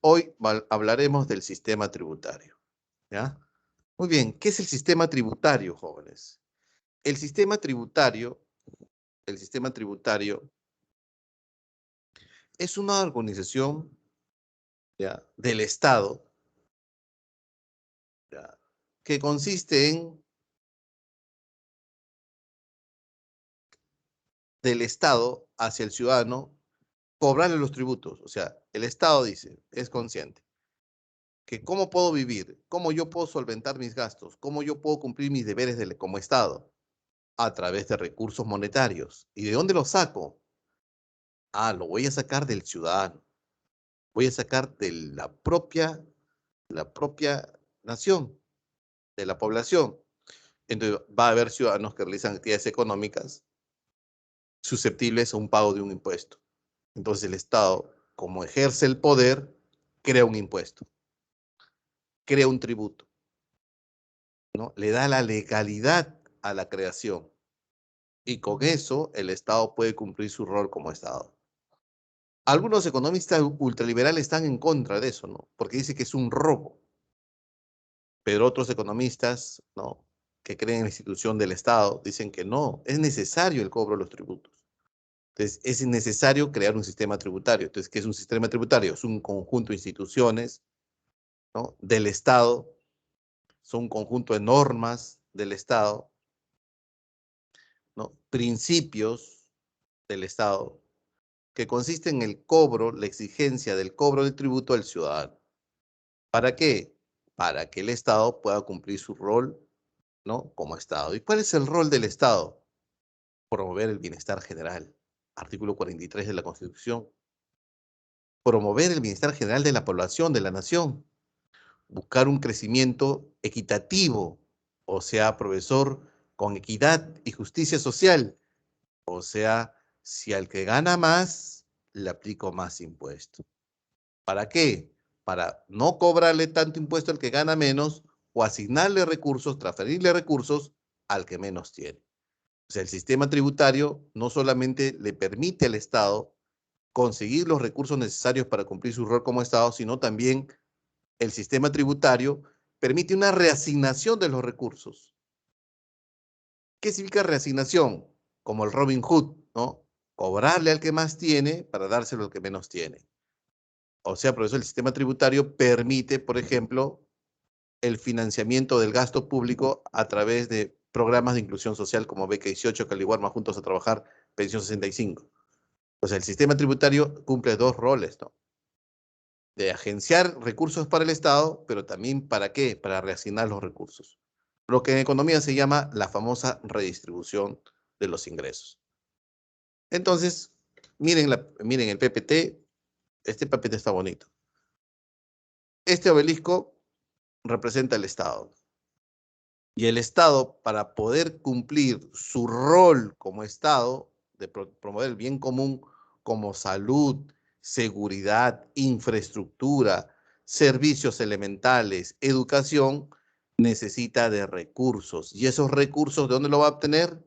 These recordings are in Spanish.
Hoy hablaremos del sistema tributario, ¿ya? Muy bien, ¿qué es el sistema tributario, jóvenes? El sistema tributario, el sistema tributario es una organización, ¿ya?, del Estado, ¿ya?, que consiste en del Estado hacia el ciudadano cobrarle los tributos. O sea, el Estado dice, es consciente, que cómo puedo vivir, cómo yo puedo solventar mis gastos, cómo yo puedo cumplir mis deberes como Estado a través de recursos monetarios. ¿Y de dónde los saco? Ah, lo voy a sacar del ciudadano, voy a sacar de la propia nación, de la población. Entonces va a haber ciudadanos que realizan actividades económicas susceptibles a un pago de un impuesto. Entonces el Estado, como ejerce el poder, crea un impuesto, crea un tributo, ¿no? Le da la legalidad a la creación y con eso el Estado puede cumplir su rol como Estado. Algunos economistas ultraliberales están en contra de eso, ¿no? Porque dice que es un robo. Pero otros economistas, ¿no?, que creen en la institución del Estado, dicen que no, es necesario el cobro de los tributos. Entonces, es necesario crear un sistema tributario. Entonces, ¿qué es un sistema tributario? Es un conjunto de instituciones, ¿no?, del Estado, son un conjunto de normas del Estado, ¿no?, principios del Estado, que consiste en el cobro, la exigencia del cobro del tributo al ciudadano. ¿Para qué? Para que el Estado pueda cumplir su rol, ¿no?, como Estado. ¿Y cuál es el rol del Estado? Promover el bienestar general. Artículo 43 de la Constitución. Promover el bienestar general de la población, de la nación. Buscar un crecimiento equitativo, o sea, profesor, con equidad y justicia social. O sea, si al que gana más, le aplico más impuesto. ¿Para qué? Para no cobrarle tanto impuesto al que gana menos o asignarle recursos, transferirle recursos al que menos tiene. O sea, el sistema tributario no solamente le permite al Estado conseguir los recursos necesarios para cumplir su rol como Estado, sino también el sistema tributario permite una reasignación de los recursos. ¿Qué significa reasignación? Como el Robin Hood, ¿no? Cobrarle al que más tiene para dárselo al que menos tiene. O sea, por eso el sistema tributario permite, por ejemplo, el financiamiento del gasto público a través de programas de inclusión social como Beca 18, Caliwarma, Juntos a Trabajar, Pensión 65. O sea, el sistema tributario cumple dos roles, ¿no? De agenciar recursos para el Estado, pero también ¿para qué? Para reasignar los recursos. Lo que en economía se llama la famosa redistribución de los ingresos. Entonces, miren el PPT. Este PPT está bonito. Este obelisco representa el Estado. Y el Estado, para poder cumplir su rol como Estado, de promover el bien común como salud, seguridad, infraestructura, servicios elementales, educación, necesita de recursos. ¿Y esos recursos de dónde lo va a obtener?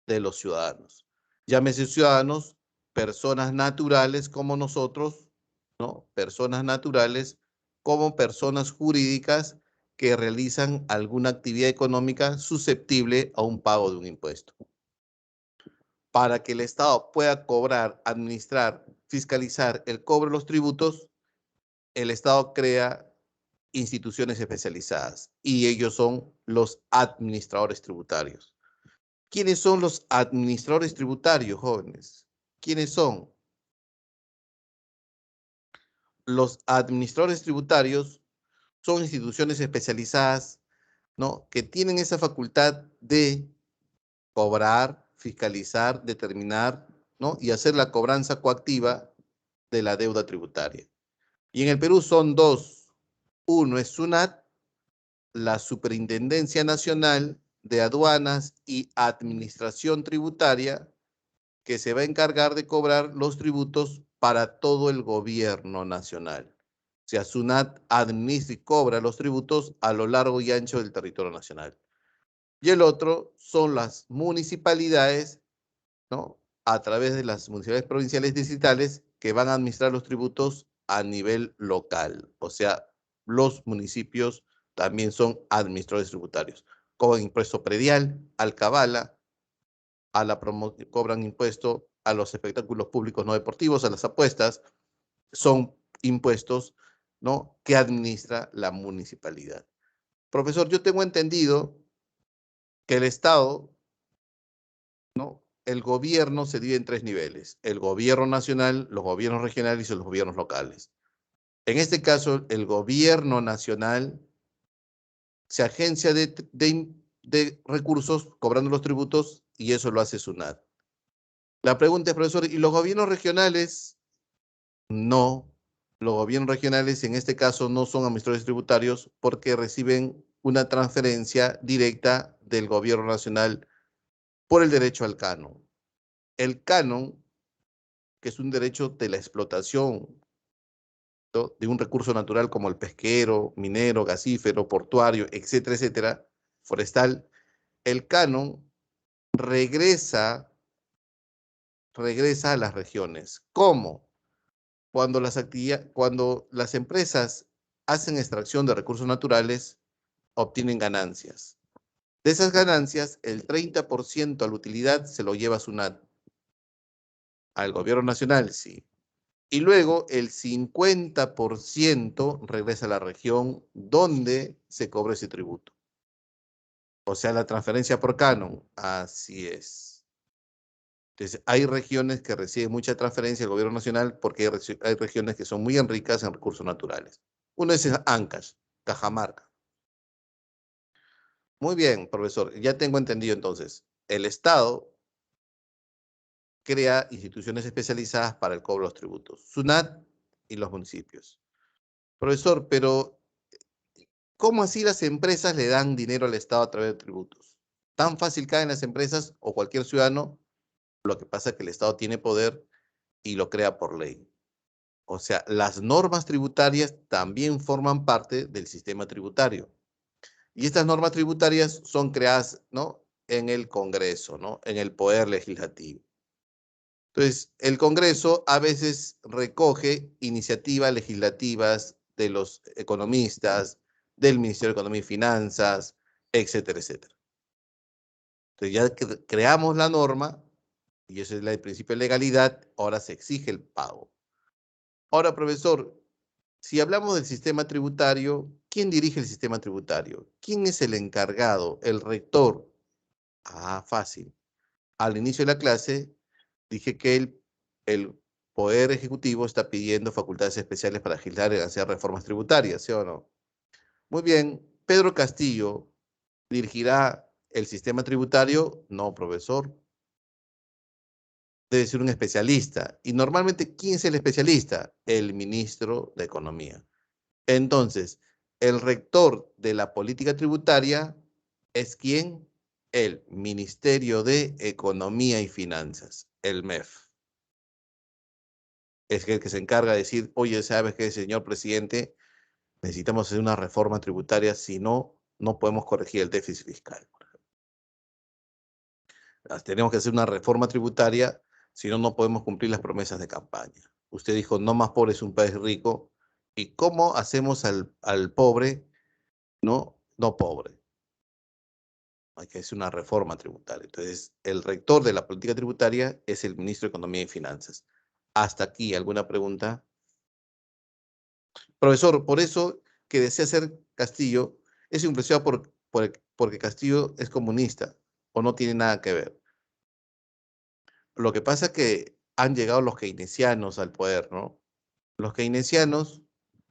De los ciudadanos. Llámese ciudadanos, personas naturales como nosotros, ¿no? Personas naturales como personas jurídicas que realizan alguna actividad económica susceptible a un pago de un impuesto. Para que el Estado pueda cobrar, administrar, fiscalizar el cobro de los tributos, el Estado crea instituciones especializadas y ellos son los administradores tributarios. ¿Quiénes son los administradores tributarios, jóvenes? ¿Quiénes son? Los administradores tributarios son instituciones especializadas, ¿no?, que tienen esa facultad de cobrar, fiscalizar, determinar, ¿no?, y hacer la cobranza coactiva de la deuda tributaria. Y en el Perú son dos. Uno es SUNAT, la Superintendencia Nacional de Aduanas y Administración Tributaria, que se va a encargar de cobrar los tributos para todo el gobierno nacional. O sea, SUNAT administra y cobra los tributos a lo largo y ancho del territorio nacional. Y el otro son las municipalidades, ¿no?, a través de las municipalidades provinciales distritales que van a administrar los tributos a nivel local. O sea, los municipios también son administradores tributarios. Cobran impuesto predial, alcabala, cobran impuesto a los espectáculos públicos no deportivos, a las apuestas. Son impuestos, ¿no?, que administra la municipalidad. Profesor, yo tengo entendido que el Estado, ¿no?, el gobierno se divide en tres niveles: el gobierno nacional, los gobiernos regionales y los gobiernos locales. En este caso, el gobierno nacional se agencia de recursos cobrando los tributos y eso lo hace SUNAT. La pregunta es, profesor, ¿y los gobiernos regionales? No, los gobiernos regionales en este caso no son administradores tributarios porque reciben una transferencia directa del gobierno nacional por el derecho al canon. El canon, que es un derecho de la explotación, ¿no?, de un recurso natural como el pesquero, minero, gasífero, portuario, etcétera, etcétera, forestal, el canon regresa, regresa a las regiones. ¿Cómo? Cuando las empresas hacen extracción de recursos naturales, obtienen ganancias. De esas ganancias, el 30% a la utilidad se lo lleva SUNAT. Al gobierno nacional, sí. Y luego el 50% regresa a la región donde se cobra ese tributo. O sea, la transferencia por canon. Así es. Entonces, hay regiones que reciben mucha transferencia del gobierno nacional porque hay regiones que son muy ricas en recursos naturales. Uno es Ancash, Cajamarca. Muy bien, profesor. Ya tengo entendido entonces. El Estado crea instituciones especializadas para el cobro de los tributos. SUNAT y los municipios. Profesor, pero ¿cómo así las empresas le dan dinero al Estado a través de tributos? ¿Tan fácil caen las empresas o cualquier ciudadano? Lo que pasa es que el Estado tiene poder y lo crea por ley. O sea, las normas tributarias también forman parte del sistema tributario. Y estas normas tributarias son creadas, ¿no?, en el Congreso, ¿no?, en el poder legislativo. Entonces, el Congreso a veces recoge iniciativas legislativas de los economistas, del Ministerio de Economía y Finanzas, etcétera, etcétera. Entonces, ya que creamos la norma, y ese es el principio de legalidad, ahora se exige el pago. Ahora, profesor, si hablamos del sistema tributario, ¿quién dirige el sistema tributario? ¿Quién es el encargado? ¿El rector? Ah, fácil. Al inicio de la clase dije que el Poder Ejecutivo está pidiendo facultades especiales para legislar y hacer reformas tributarias, ¿sí o no? Muy bien, Pedro Castillo dirigirá el sistema tributario. No, profesor, debe ser un especialista. Y normalmente, ¿quién es el especialista? El ministro de Economía. Entonces, el rector de la política tributaria es ¿quién? El Ministerio de Economía y Finanzas, el MEF. Es el que se encarga de decir, oye, ¿sabes qué, señor presidente? Necesitamos hacer una reforma tributaria, si no, no podemos corregir el déficit fiscal. Tenemos que hacer una reforma tributaria, si no, no podemos cumplir las promesas de campaña. Usted dijo, no más pobre es un país rico. ¿Y cómo hacemos al pobre, no pobre? Hay que hacer una reforma tributaria. Entonces, el rector de la política tributaria es el ministro de Economía y Finanzas. Hasta aquí, ¿alguna pregunta? Profesor, por eso que desea ser Castillo, es influenciado porque Castillo es comunista o no tiene nada que ver. Lo que pasa es que han llegado los keynesianos al poder, ¿no? Los keynesianos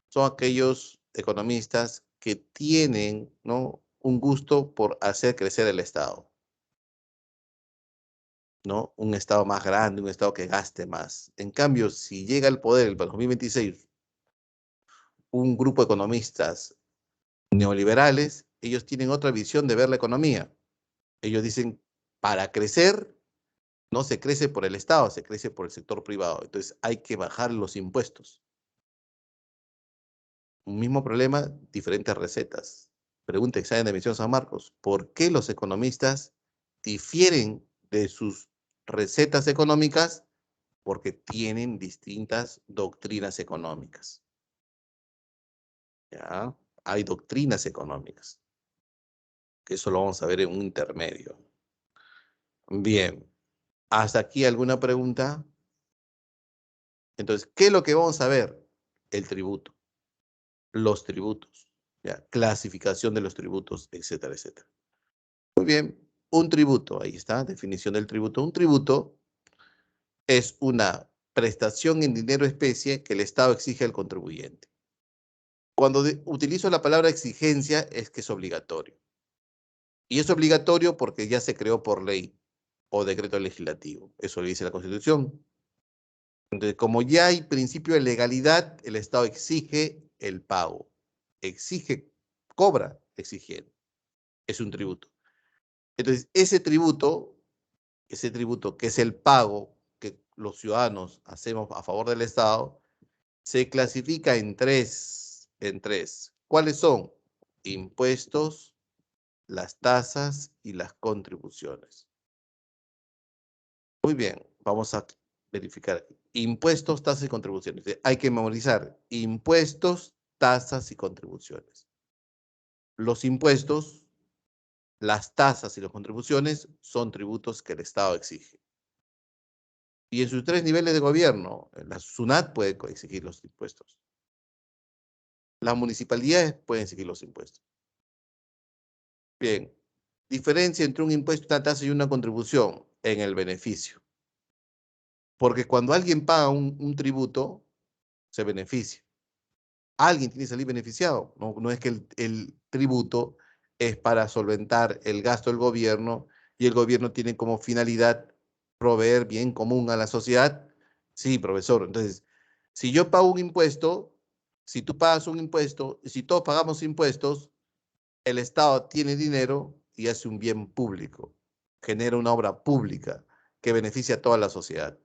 son aquellos economistas que tienen, ¿no?, un gusto por hacer crecer el Estado, ¿no? Un Estado más grande, un Estado que gaste más. En cambio, si llega al poder el 2026 un grupo de economistas neoliberales, ellos tienen otra visión de ver la economía. Ellos dicen, para crecer, no se crece por el Estado, se crece por el sector privado. Entonces hay que bajar los impuestos. Un mismo problema, diferentes recetas. Pregunta examen de admisión San Marcos. ¿Por qué los economistas difieren de sus recetas económicas porque tienen distintas doctrinas económicas. ¿Ya? Hay doctrinas económicas, que eso lo vamos a ver en un intermedio. Bien, ¿hasta aquí alguna pregunta? Entonces, ¿qué es lo que vamos a ver? El tributo, los tributos, ¿ya? Clasificación de los tributos, etcétera, etcétera. Muy bien, un tributo, ahí está, definición del tributo. Un tributo es una prestación en dinero especie que el Estado exige al contribuyente. Cuando utilizo la palabra exigencia es que es obligatorio. Y es obligatorio porque ya se creó por ley o decreto legislativo. Eso lo dice la Constitución. Entonces, como ya hay principio de legalidad, el Estado exige el pago. Exige, cobra exigiendo. Es un tributo. Entonces, ese tributo que es el pago que los ciudadanos hacemos a favor del Estado, se clasifica en tres. ¿Cuáles son? Impuestos, las tasas y las contribuciones. Muy bien, vamos a verificar. Impuestos, tasas y contribuciones. Hay que memorizar impuestos, tasas y contribuciones. Los impuestos, las tasas y las contribuciones son tributos que el Estado exige. Y en sus tres niveles de gobierno, la SUNAT puede exigir los impuestos. Las municipalidades pueden exigir los impuestos. Bien, diferencia entre un impuesto, una tasa y una contribución en el beneficio. Porque cuando alguien paga un tributo, se beneficia. Alguien tiene que salir beneficiado. No es que el tributo es para solventar el gasto del gobierno y el gobierno tiene como finalidad proveer bien común a la sociedad. Sí, profesor. Entonces, si yo pago un impuesto, si tú pagas un impuesto, y si todos pagamos impuestos, el Estado tiene dinero y hace un bien público, genera una obra pública que beneficia a toda la sociedad.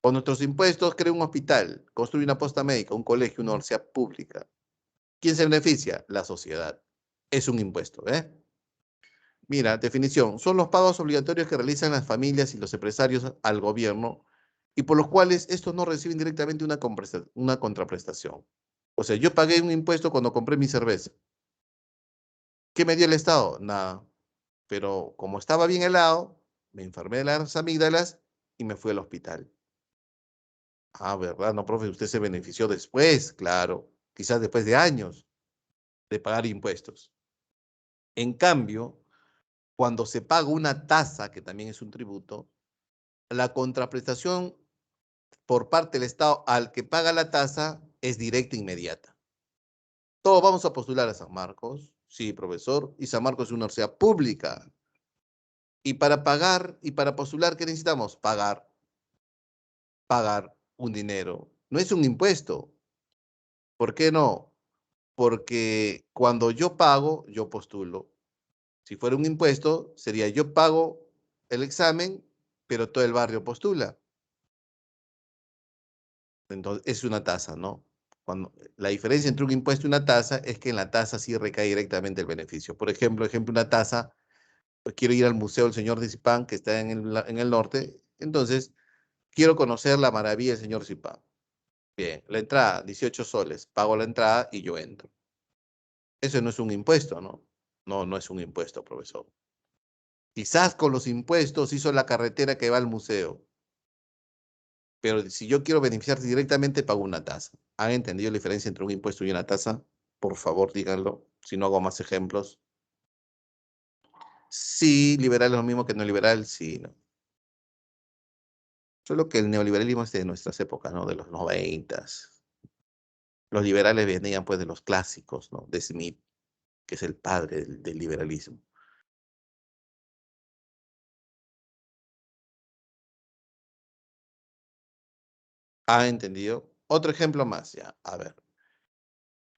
Con nuestros impuestos crea un hospital, construye una posta médica, un colegio, una universidad pública. ¿Quién se beneficia? La sociedad. Es un impuesto, ¿eh? Mira, definición. Son los pagos obligatorios que realizan las familias y los empresarios al gobierno y por los cuales estos no reciben directamente una contraprestación. O sea, yo pagué un impuesto cuando compré mi cerveza. ¿Qué me dio el Estado? Nada. Pero como estaba bien helado, me enfermé de las amígdalas y me fui al hospital. Ah, ¿verdad? No, profe, usted se benefició después, claro, quizás después de años de pagar impuestos. En cambio, cuando se paga una tasa, que también es un tributo, la contraprestación por parte del Estado al que paga la tasa es directa e inmediata. Todos vamos a postular a San Marcos, sí, profesor, y San Marcos es una universidad pública. Y para pagar y para postular, ¿qué necesitamos? Pagar un dinero. No es un impuesto. ¿Por qué no? Porque cuando yo pago, yo postulo. Si fuera un impuesto, sería yo pago el examen, pero todo el barrio postula. Entonces, es una tasa, ¿no? La diferencia entre un impuesto y una tasa es que en la tasa sí recae directamente el beneficio. Por ejemplo, una tasa, pues quiero ir al Museo del Señor de Zipán, que está en el norte, entonces quiero conocer la maravilla del señor Zipán. Bien, la entrada, 18 soles, pago la entrada y yo entro. Eso no es un impuesto, ¿no? No, no es un impuesto, profesor. Quizás con los impuestos hizo la carretera que va al museo, pero si yo quiero beneficiarse directamente, pago una tasa. ¿Han entendido la diferencia entre un impuesto y una tasa? Por favor, díganlo, si no hago más ejemplos. Sí, liberal es lo mismo que neoliberal, sí, ¿no? Solo que el neoliberalismo es de nuestras épocas, ¿no? De los 90. Los liberales venían pues de los clásicos, ¿no? De Smith, que es el padre del liberalismo. ¿Ha entendido? Otro ejemplo más, ya. A ver.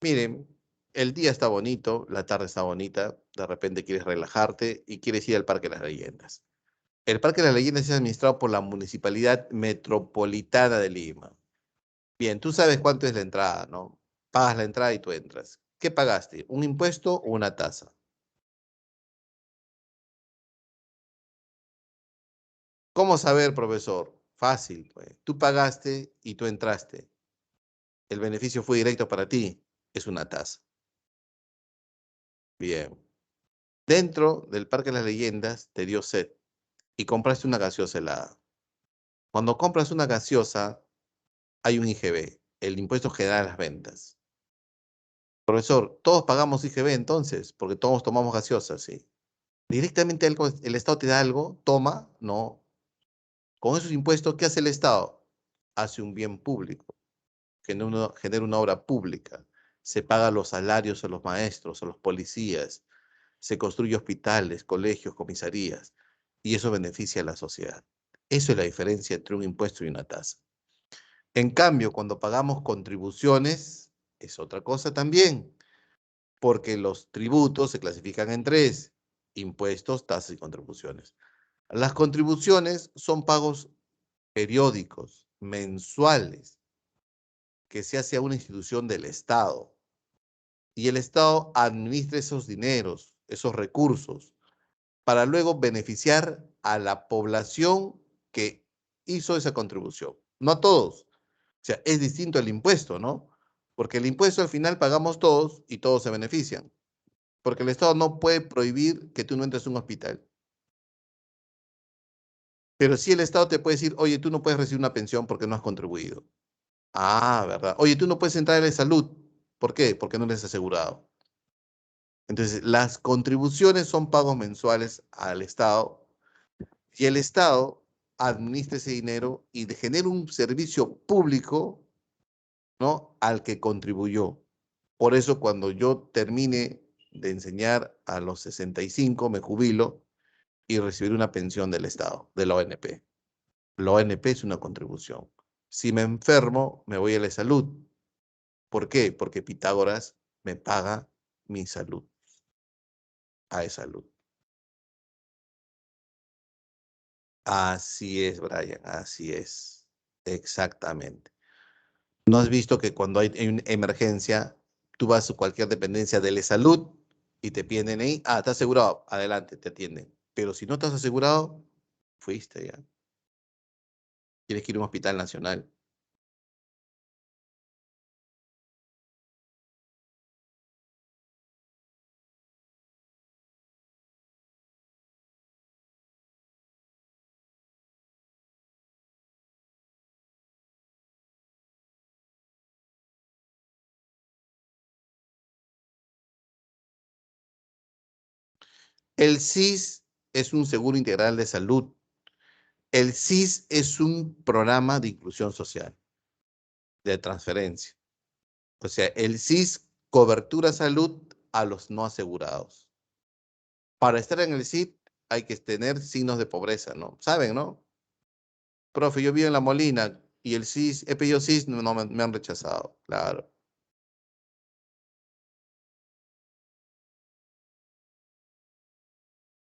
Miren, el día está bonito, la tarde está bonita, de repente quieres relajarte y quieres ir al Parque de las Leyendas. El Parque de las Leyendas es administrado por la Municipalidad Metropolitana de Lima. Bien, tú sabes cuánto es la entrada, ¿no? Pagas la entrada y tú entras. ¿Qué pagaste? ¿Un impuesto o una tasa? ¿Cómo saber, profesor? Fácil, pues. Tú pagaste y tú entraste. El beneficio fue directo para ti. Es una tasa. Bien. Dentro del Parque de las Leyendas te dio sed y compraste una gaseosa helada. Cuando compras una gaseosa, hay un IGB, el Impuesto General a las Ventas. Profesor, todos pagamos IGB entonces, porque todos tomamos gaseosa, sí. Directamente el Estado te da algo, toma, no. Con esos impuestos, ¿qué hace el Estado? Hace un bien público, genera una obra pública, se paga los salarios a los maestros, a los policías, se construye hospitales, colegios, comisarías, y eso beneficia a la sociedad. Eso es la diferencia entre un impuesto y una tasa. En cambio, cuando pagamos contribuciones, es otra cosa también, porque los tributos se clasifican en tres: impuestos, tasas y contribuciones. Las contribuciones son pagos periódicos, mensuales, que se hace a una institución del Estado. Y el Estado administra esos dineros, esos recursos, para luego beneficiar a la población que hizo esa contribución. No a todos. O sea, es distinto el impuesto, ¿no? Porque el impuesto al final pagamos todos y todos se benefician. Porque el Estado no puede prohibir que tú no entres a un hospital. Pero sí el Estado te puede decir, oye, tú no puedes recibir una pensión porque no has contribuido. Ah, ¿verdad? Oye, tú no puedes entrar a la salud. ¿Por qué? Porque no eres asegurado. Entonces, las contribuciones son pagos mensuales al Estado y el Estado administra ese dinero y genera un servicio público, ¿no? Al que contribuyó. Por eso, cuando yo termine de enseñar a los 65, me jubilo y recibiré una pensión del Estado, de la ONP. La ONP es una contribución. Si me enfermo, me voy a la salud. ¿Por qué? Porque Pitágoras me paga mi salud, a salud. Así es, Brian, así es. Exactamente. ¿No has visto que cuando hay una emergencia, tú vas a cualquier dependencia de la salud y te piden ahí, ah, ¿estás asegurado? Adelante, te atienden. Pero si no estás asegurado, fuiste ya. Tienes que ir a un hospital nacional. El SIS es un seguro integral de salud. El SIS es un programa de inclusión social, de transferencia. O sea, el SIS cobertura salud a los no asegurados. Para estar en el SIS hay que tener signos de pobreza, ¿no? ¿Saben, no? Profe, yo vivo en La Molina y el SIS, he pedido SIS, no, me han rechazado, claro.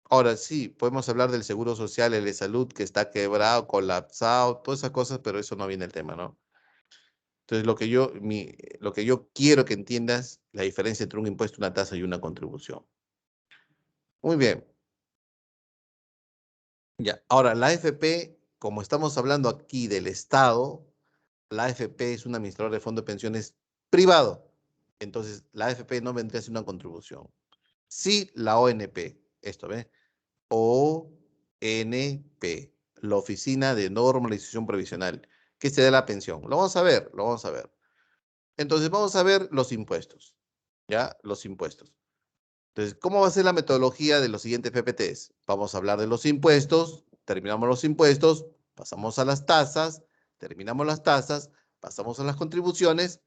Ahora sí, podemos hablar del seguro social, el de salud que está quebrado, colapsado, todas esas cosas, pero eso no viene el tema, ¿no? Entonces, lo que yo quiero que entiendas, la diferencia entre un impuesto, una tasa y una contribución. Muy bien. Ya. Ahora, la AFP, como estamos hablando aquí del Estado, la AFP es un administrador de fondo de pensiones privado. Entonces, la AFP no vendría a ser una contribución. Sí, la ONP, esto, ¿ves? ONP, la Oficina de Normalización Previsional, que se da la pensión. Lo vamos a ver, lo vamos a ver. Entonces, vamos a ver los impuestos, ¿ya? Los impuestos. Entonces, ¿cómo va a ser la metodología de los siguientes PPTs? Vamos a hablar de los impuestos, terminamos los impuestos, pasamos a las tasas, terminamos las tasas, pasamos a las contribuciones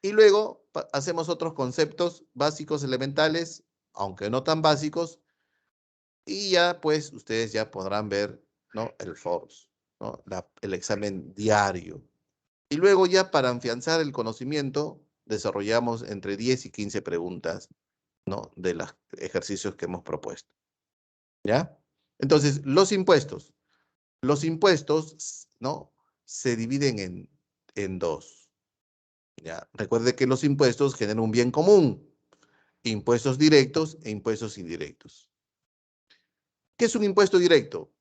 y luego hacemos otros conceptos básicos, elementales, aunque no tan básicos, y ya pues ustedes ya podrán ver, ¿no? El FORS, ¿no? El examen diario. Y luego ya para afianzar el conocimiento, desarrollamos entre 10 y 15 preguntas, ¿no? De los ejercicios que hemos propuesto, ¿ya? Entonces, los impuestos. Los impuestos, ¿no? Se dividen en dos, ¿ya? Recuerde que los impuestos generan un bien común, impuestos directos e impuestos indirectos. ¿Qué es un impuesto directo?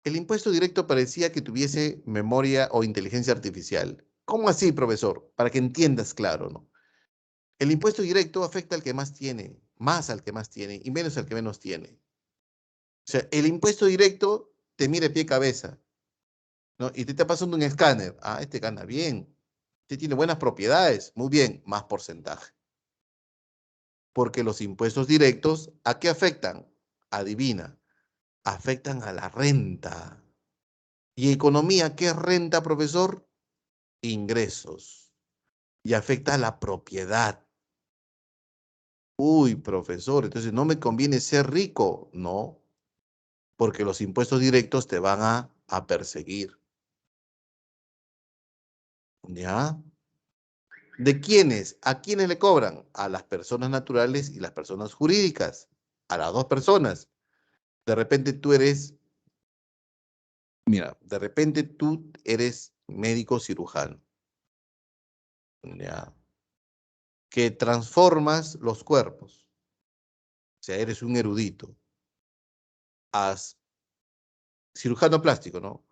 El impuesto directo parecía que tuviese memoria o inteligencia artificial. ¿Cómo así, profesor? Para que entiendas claro, ¿no? El impuesto directo afecta al que más tiene, más al que más tiene y menos al que menos tiene. O sea, el impuesto directo te mide pie cabeza, ¿no? Y te está pasando un escáner. Ah, este gana bien. Este tiene buenas propiedades. Muy bien, más porcentaje. Porque los impuestos directos, ¿a qué afectan? Adivina, afectan a la renta. ¿Y economía qué es renta, profesor? Ingresos. Y afecta a la propiedad. Uy, profesor, entonces no me conviene ser rico. No, porque los impuestos directos te van a perseguir. ¿Ya? ¿De quiénes? ¿A quiénes le cobran? A las personas naturales y las personas jurídicas. A las dos personas. De repente tú eres, mira, de repente tú eres médico cirujano. ¿Ya? Que transformas los cuerpos. O sea, eres un erudito. Has cirujano plástico, ¿no?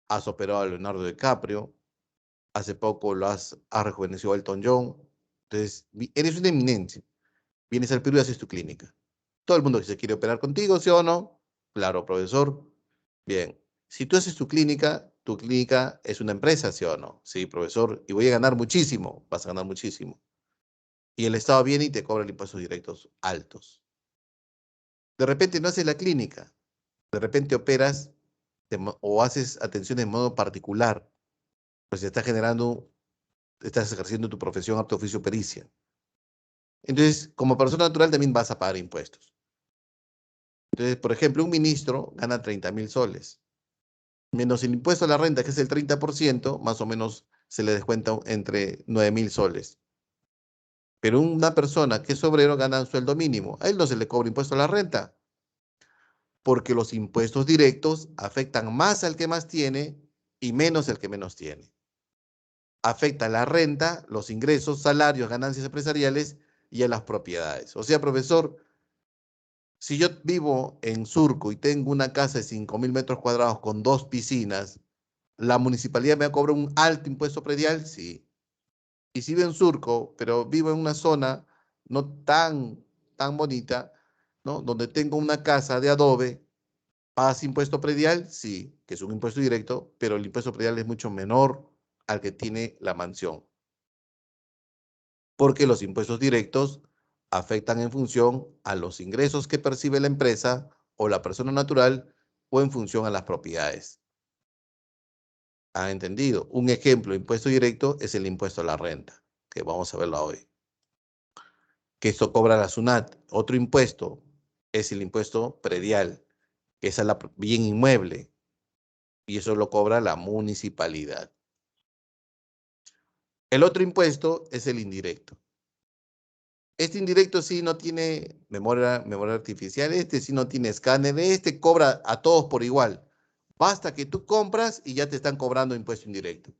Has operado a Leonardo DiCaprio. Hace poco has rejuvenecido a Elton John. Entonces, eres una eminencia. Vienes al Perú y haces tu clínica. Todo el mundo que se quiere operar contigo, ¿sí o no? Claro, profesor. Bien. Si tú haces tu clínica es una empresa, ¿sí o no? Sí, profesor. Y voy a ganar muchísimo. Vas a ganar muchísimo. Y el Estado viene y te cobra impuestos directos altos. De repente no haces la clínica. De repente operas o haces atención en modo particular. Pues estás ejerciendo tu profesión apto oficio pericia. Entonces, como persona natural también vas a pagar impuestos. Entonces, por ejemplo, un ministro gana 30.000 soles, menos el impuesto a la renta, que es el 30%, más o menos se le descuenta entre 9.000 soles. Pero una persona que es obrero gana un sueldo mínimo. A él no se le cobra impuesto a la renta, porque los impuestos directos afectan más al que más tiene y menos al que menos tiene. Afecta la renta, los ingresos, salarios, ganancias empresariales y a las propiedades. O sea, profesor, si yo vivo en Surco y tengo una casa de 5.000 metros cuadrados con dos piscinas, ¿la municipalidad me va a cobrar un alto impuesto predial? Sí. Y si vivo en Surco, pero vivo en una zona no tan bonita, ¿no? Donde tengo una casa de adobe, ¿pagas impuesto predial? Sí, que es un impuesto directo, pero el impuesto predial es mucho menor al que tiene la mansión, porque los impuestos directos afectan en función a los ingresos que percibe la empresa o la persona natural o en función a las propiedades. ¿Han entendido? Un ejemplo de impuesto directo es el impuesto a la renta, que vamos a verlo hoy. Que esto cobra la SUNAT. Otro impuesto es el impuesto predial, que es a la bien inmueble, y eso lo cobra la municipalidad. El otro impuesto es el indirecto. Este indirecto sí no tiene memoria artificial, este sí no tiene escáner, este cobra a todos por igual. Basta que tú compras y ya te están cobrando impuesto indirecto.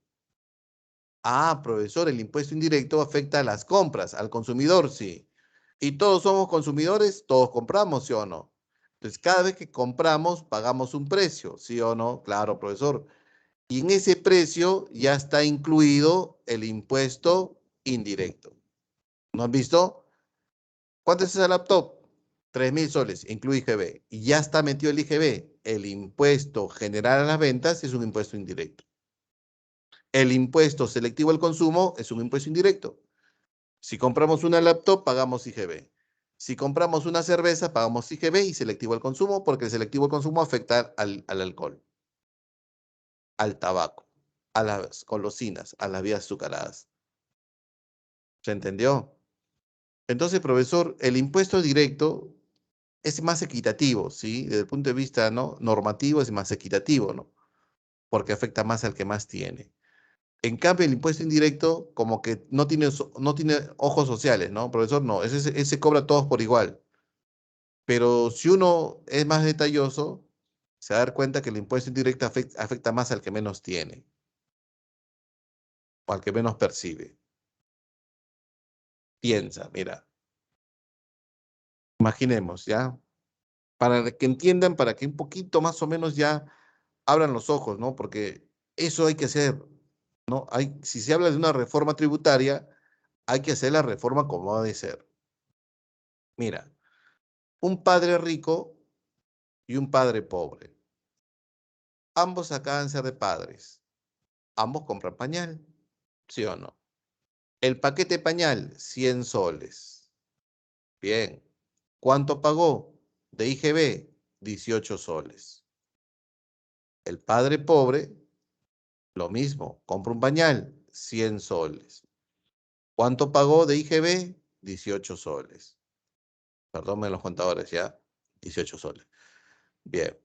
Ah, profesor, el impuesto indirecto afecta a las compras, al consumidor, sí. ¿Y todos somos consumidores? ¿Todos compramos, sí o no? Entonces, cada vez que compramos, pagamos un precio, ¿sí o no? Claro, profesor. Y en ese precio ya está incluido el impuesto indirecto. ¿No han visto? ¿Cuánto es ese laptop? 3.000 soles, incluye IGB. Y ya está metido el IGB. El impuesto general a las ventas es un impuesto indirecto. El impuesto selectivo al consumo es un impuesto indirecto. Si compramos una laptop, pagamos IGB. Si compramos una cerveza, pagamos IGB y selectivo al consumo, porque el selectivo al consumo afecta al alcohol, al tabaco, a las golosinas, a las vías azucaradas. ¿Se entendió? Entonces, profesor, el impuesto directo es más equitativo, ¿sí? Desde el punto de vista, ¿no?, normativo es más equitativo, ¿no? Porque afecta más al que más tiene. En cambio, el impuesto indirecto como que no tiene ojos sociales, ¿no? Profesor, no, ese cobra a todos por igual. Pero si uno es más detalloso, se va a dar cuenta que el impuesto indirecto afecta más al que menos tiene o al que menos percibe. Piensa, mira, imaginemos, ¿ya? Para que entiendan, para que un poquito más o menos ya abran los ojos, ¿no? Porque eso hay que hacer, ¿no? Si se habla de una reforma tributaria, hay que hacer la reforma como debe ser. Mira, un padre rico y un padre pobre. Ambos acaban de ser de padres. Ambos compran pañal, ¿sí o no? El paquete pañal, 100 soles. Bien. ¿Cuánto pagó? De IGB, 18 soles. El padre pobre, lo mismo, compra un pañal, 100 soles. ¿Cuánto pagó de IGB? 18 soles. Perdónme los contadores, ¿ya? 18 soles. Bien.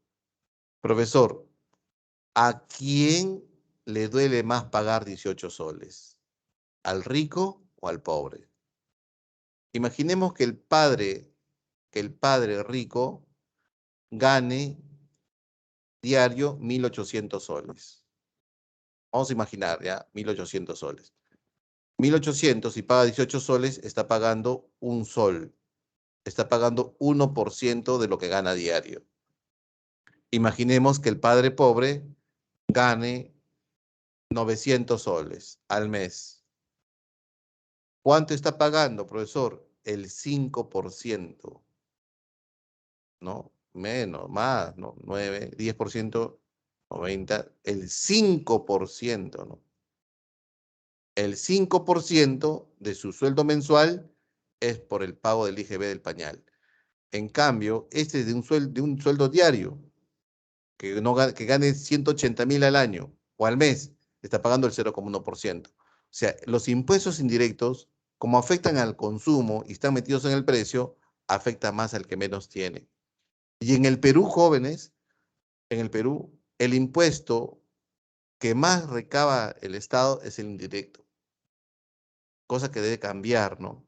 Profesor, ¿a quién le duele más pagar 18 soles? ¿Al rico o al pobre? Imaginemos que el padre rico gane diario 1.800 soles. Vamos a imaginar, ¿ya? 1.800 soles. 1.800 y paga 18 soles, está pagando un sol. Está pagando 1% de lo que gana diario. Imaginemos que el padre pobre gane 900 soles al mes. ¿Cuánto está pagando, profesor? El 5%, ¿no? Menos, más, ¿no? 9, 10%, 90, el 5%, ¿no? El 5% de su sueldo mensual es por el pago del IGB del pañal. En cambio, este es de un sueldo diario, que gane 180.000 al año o al mes, está pagando el 0,1%. O sea, los impuestos indirectos, como afectan al consumo y están metidos en el precio, afecta más al que menos tiene. Y en el Perú, jóvenes, en el Perú, el impuesto que más recaba el Estado es el indirecto, cosa que debe cambiar, ¿no?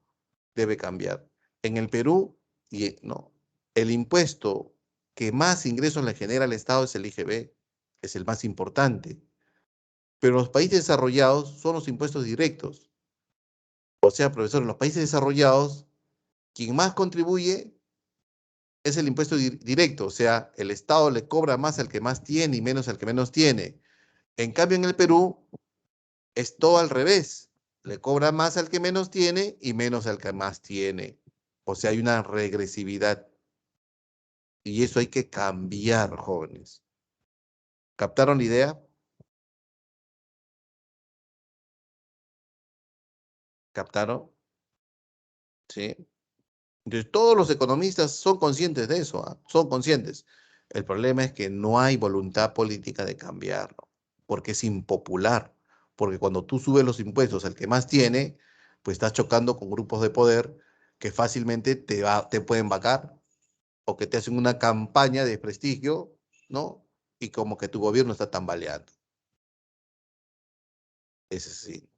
Debe cambiar. En el Perú, no, el impuesto que más ingresos le genera al Estado es el IGB, es el más importante. Pero los países desarrollados son los impuestos directos. O sea, profesor, en los países desarrollados, quien más contribuye es el impuesto directo. O sea, el Estado le cobra más al que más tiene y menos al que menos tiene. En cambio, en el Perú es todo al revés. Le cobra más al que menos tiene y menos al que más tiene. O sea, hay una regresividad. Y eso hay que cambiar, jóvenes. ¿Captaron la idea? ¿Captaron? Sí. Entonces, todos los economistas son conscientes de eso, ¿ah? Son conscientes. El problema es que no hay voluntad política de cambiarlo, porque es impopular. Porque cuando tú subes los impuestos al que más tiene, pues estás chocando con grupos de poder que fácilmente te pueden vacar o que te hacen una campaña de desprestigio, ¿no? Y como que tu gobierno está tambaleando. Es así.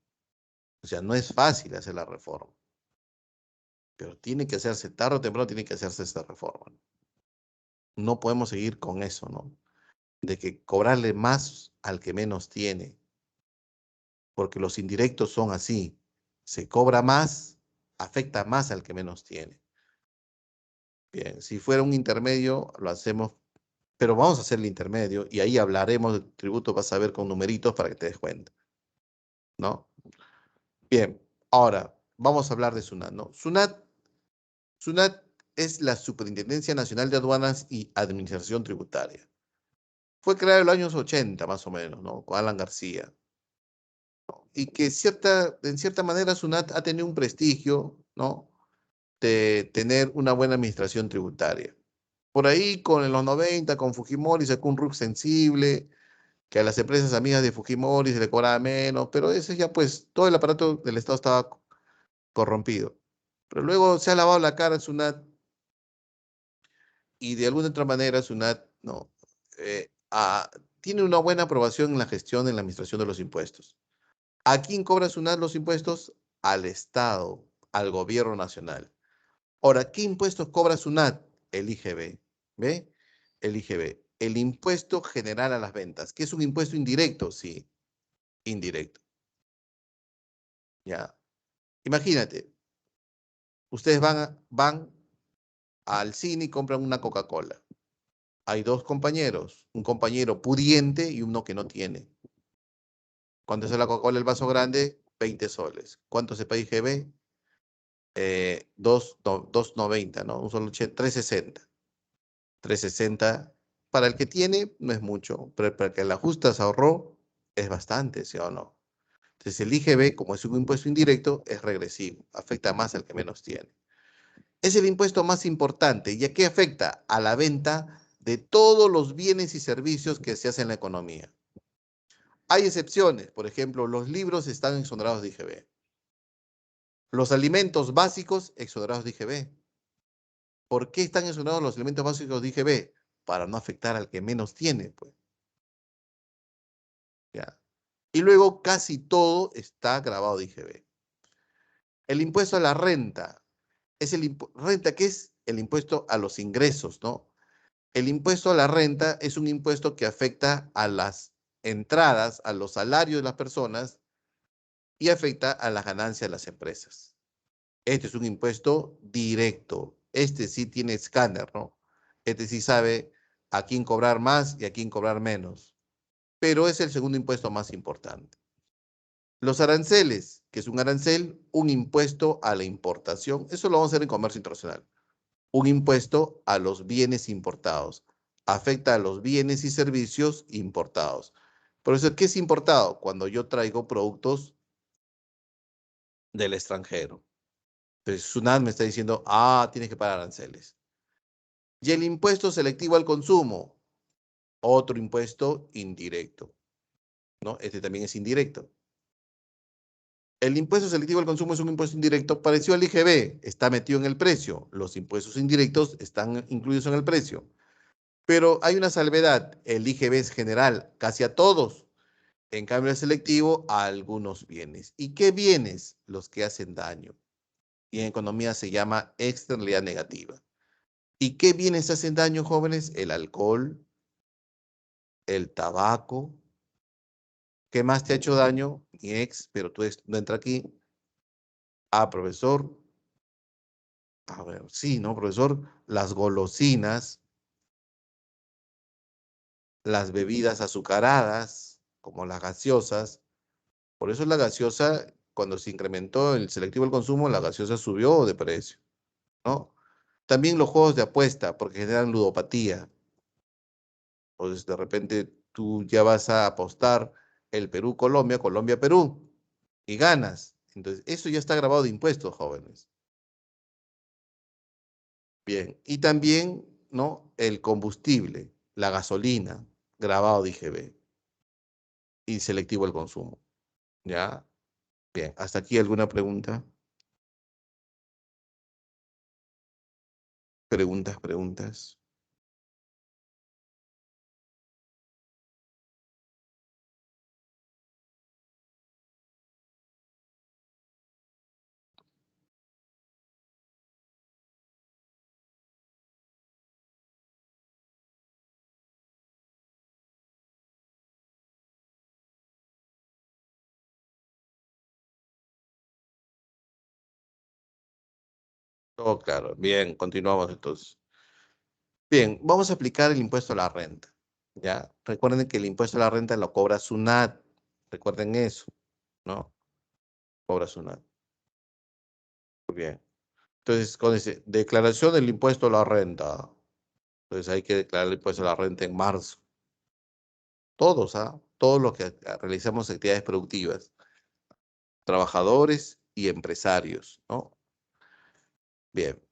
O sea, no es fácil hacer la reforma, pero tiene que hacerse tarde o temprano, tiene que hacerse esta reforma. No podemos seguir con eso, ¿no? De que cobrarle más al que menos tiene, porque los indirectos son así. Se cobra más, afecta más al que menos tiene. Bien, si fuera un intermedio, lo hacemos, pero vamos a hacer el intermedio y ahí hablaremos del tributo, vas a ver con numeritos para que te des cuenta, ¿no? Bien, ahora vamos a hablar de SUNAT, ¿no? SUNAT es la Superintendencia Nacional de Aduanas y Administración Tributaria. Fue creada en los años 80, más o menos, ¿no? Con Alan García. Y que en cierta manera SUNAT ha tenido un prestigio, ¿no? De tener una buena administración tributaria. Por ahí, en los 90, con Fujimori, sacó un RUC sensible, que a las empresas amigas de Fujimori se le cobraba menos, pero ese ya pues, todo el aparato del Estado estaba corrompido. Pero luego se ha lavado la cara SUNAT y de alguna otra manera SUNAT, ¿no? Tiene una buena aprobación en la gestión, en la administración de los impuestos. ¿A quién cobra SUNAT los impuestos? Al Estado, al gobierno nacional. Ahora, ¿qué impuestos cobra SUNAT? El IGB. ¿Ve? El IGB. El impuesto general a las ventas, que es un impuesto indirecto, sí, indirecto. Ya. Imagínate, ustedes van al cine y compran una Coca-Cola. Hay dos compañeros, un compañero pudiente y uno que no tiene. ¿Cuánto es la Coca-Cola el vaso grande? 20 soles. ¿Cuánto se paga IGB? 2.90, ¿no? Un solo 3.60. 3.60. Para el que tiene, no es mucho, pero para el que la justa se ahorró, es bastante, ¿sí o no? Entonces el IGB, como es un impuesto indirecto, es regresivo, afecta más al que menos tiene. Es el impuesto más importante, ya que afecta a la venta de todos los bienes y servicios que se hacen en la economía. Hay excepciones, por ejemplo, los libros están exonerados de IGB. Los alimentos básicos exonerados de IGB. ¿Por qué están exonerados los alimentos básicos de IGB? Para no afectar al que menos tiene, pues. ¿Ya? Y luego casi todo está grabado de IGB. El impuesto a la renta es renta, que es el impuesto a los ingresos, ¿no? El impuesto a la renta es un impuesto que afecta a las entradas, a los salarios de las personas y afecta a las ganancias de las empresas. Este es un impuesto directo. Este sí tiene escáner, ¿no? Este sí sabe a quién cobrar más y a quién cobrar menos. Pero es el segundo impuesto más importante. Los aranceles, que es un arancel, un impuesto a la importación. Eso lo vamos a hacer en comercio internacional. Un impuesto a los bienes importados. Afecta a los bienes y servicios importados. Por eso, ¿qué es importado? Cuando yo traigo productos del extranjero. Entonces, SUNAT me está diciendo, tienes que pagar aranceles. Y el impuesto selectivo al consumo, otro impuesto indirecto, ¿no? Este también es indirecto. El impuesto selectivo al consumo es un impuesto indirecto parecido al IGB, está metido en el precio. Los impuestos indirectos están incluidos en el precio. Pero hay una salvedad, el IGB es general, casi a todos. En cambio, el selectivo a algunos bienes. ¿Y qué bienes? Los que hacen daño. Y en economía se llama externalidad negativa. ¿Y qué bienes hacen daño, jóvenes? El alcohol, el tabaco. ¿Qué más te ha hecho daño? Mi ex, pero tú no entra aquí. Profesor. A ver, sí, ¿no, profesor? Las golosinas, las bebidas azucaradas, como las gaseosas. Por eso la gaseosa, cuando se incrementó el selectivo del consumo, la gaseosa subió de precio, ¿no? También los juegos de apuesta, porque generan ludopatía. Entonces, de repente, tú ya vas a apostar el Perú-Colombia, Colombia-Perú, y ganas. Entonces, eso ya está grabado de impuestos, jóvenes. Bien, y también, ¿no? El combustible, la gasolina, grabado de IGB y selectivo el consumo. ¿Ya? Bien, ¿hasta aquí alguna pregunta? Preguntas. Todo claro. Bien, continuamos entonces. Bien, vamos a aplicar el impuesto a la renta. ¿Ya? Recuerden que el impuesto a la renta lo cobra SUNAT. Recuerden eso, ¿no? Cobra SUNAT. Muy bien. Entonces, con ese, declaración del impuesto a la renta. Entonces hay que declarar el impuesto a la renta en marzo. Todos, ¿ah? Todos los que realizamos actividades productivas. Trabajadores y empresarios, ¿no? Bien.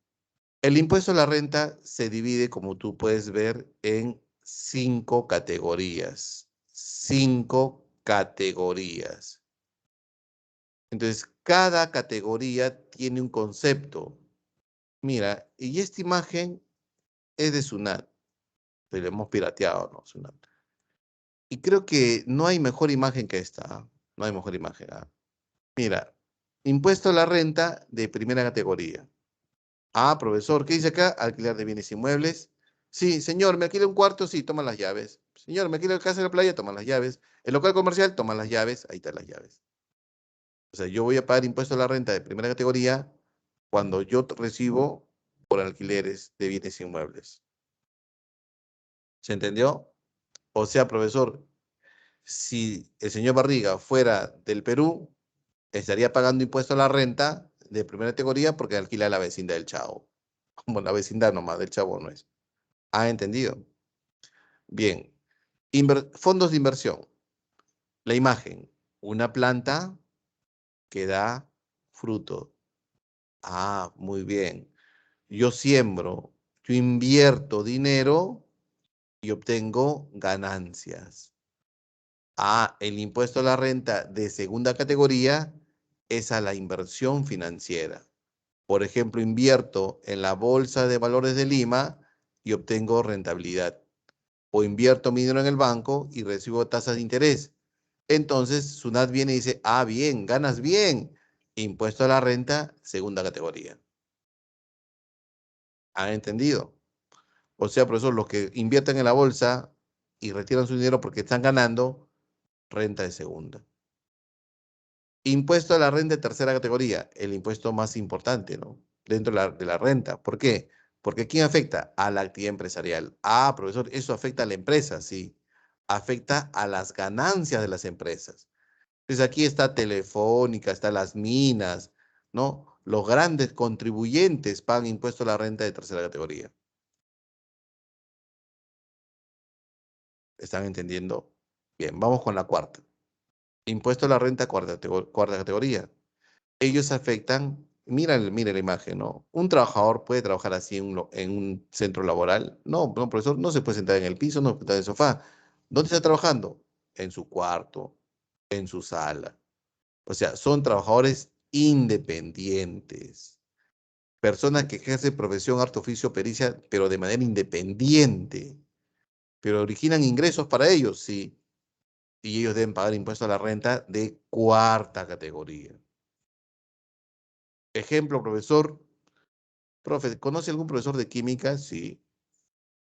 El impuesto a la renta se divide, como tú puedes ver, en 5 categorías. 5 categorías. Entonces, cada categoría tiene un concepto. Mira, y esta imagen es de SUNAT. Le hemos pirateado, ¿no? SUNAT. Y creo que no hay mejor imagen que esta. No hay mejor imagen. Mira, impuesto a la renta de primera categoría. Profesor, ¿qué dice acá? Alquiler de bienes inmuebles. Sí, señor, ¿me alquila un cuarto? Sí, toma las llaves. Señor, ¿me alquila el casa de la playa? Toma las llaves. El local comercial, toma las llaves. Ahí están las llaves. O sea, yo voy a pagar impuesto a la renta de primera categoría cuando yo recibo por alquileres de bienes inmuebles. ¿Se entendió? O sea, profesor, si el señor Barriga fuera del Perú, estaría pagando impuesto a la renta de primera categoría porque alquila la vecindad del Chavo. Como la vecindad nomás, del Chavo no es. ¿Ha entendido? Bien. Fondos de inversión. La imagen. Una planta que da fruto. Ah, muy bien. Yo siembro, yo invierto dinero y obtengo ganancias. Ah, el impuesto a la renta de segunda categoría es a la inversión financiera. Por ejemplo, invierto en la Bolsa de Valores de Lima y obtengo rentabilidad. O invierto mi dinero en el banco y recibo tasas de interés. Entonces, SUNAT viene y dice, ah, bien, ganas bien. Impuesto a la renta, segunda categoría. ¿Han entendido? O sea, profesor, los que invierten en la bolsa y retiran su dinero porque están ganando, renta de segunda. Impuesto a la renta de tercera categoría, el impuesto más importante, ¿no? Dentro de la renta. ¿Por qué? Porque ¿quién afecta? A la actividad empresarial. Ah, profesor, eso afecta a la empresa, sí. Afecta a las ganancias de las empresas. Entonces aquí está Telefónica, están las minas, ¿no? Los grandes contribuyentes pagan impuesto a la renta de tercera categoría. ¿Están entendiendo? Bien, vamos con la cuarta. Impuesto a la renta cuarta categoría. Ellos afectan, mira la imagen, ¿no? ¿Un trabajador puede trabajar así en un centro laboral? No, no, profesor, no se puede sentar en el piso, no se puede sentar en el sofá. ¿Dónde está trabajando? En su cuarto, en su sala. O sea, son trabajadores independientes. Personas que ejercen profesión, arte, oficio, pericia, pero de manera independiente. Pero originan ingresos para ellos, sí. Y ellos deben pagar impuesto a la renta de cuarta categoría. Ejemplo, profesor. Profe, ¿conoce algún profesor de química? Sí.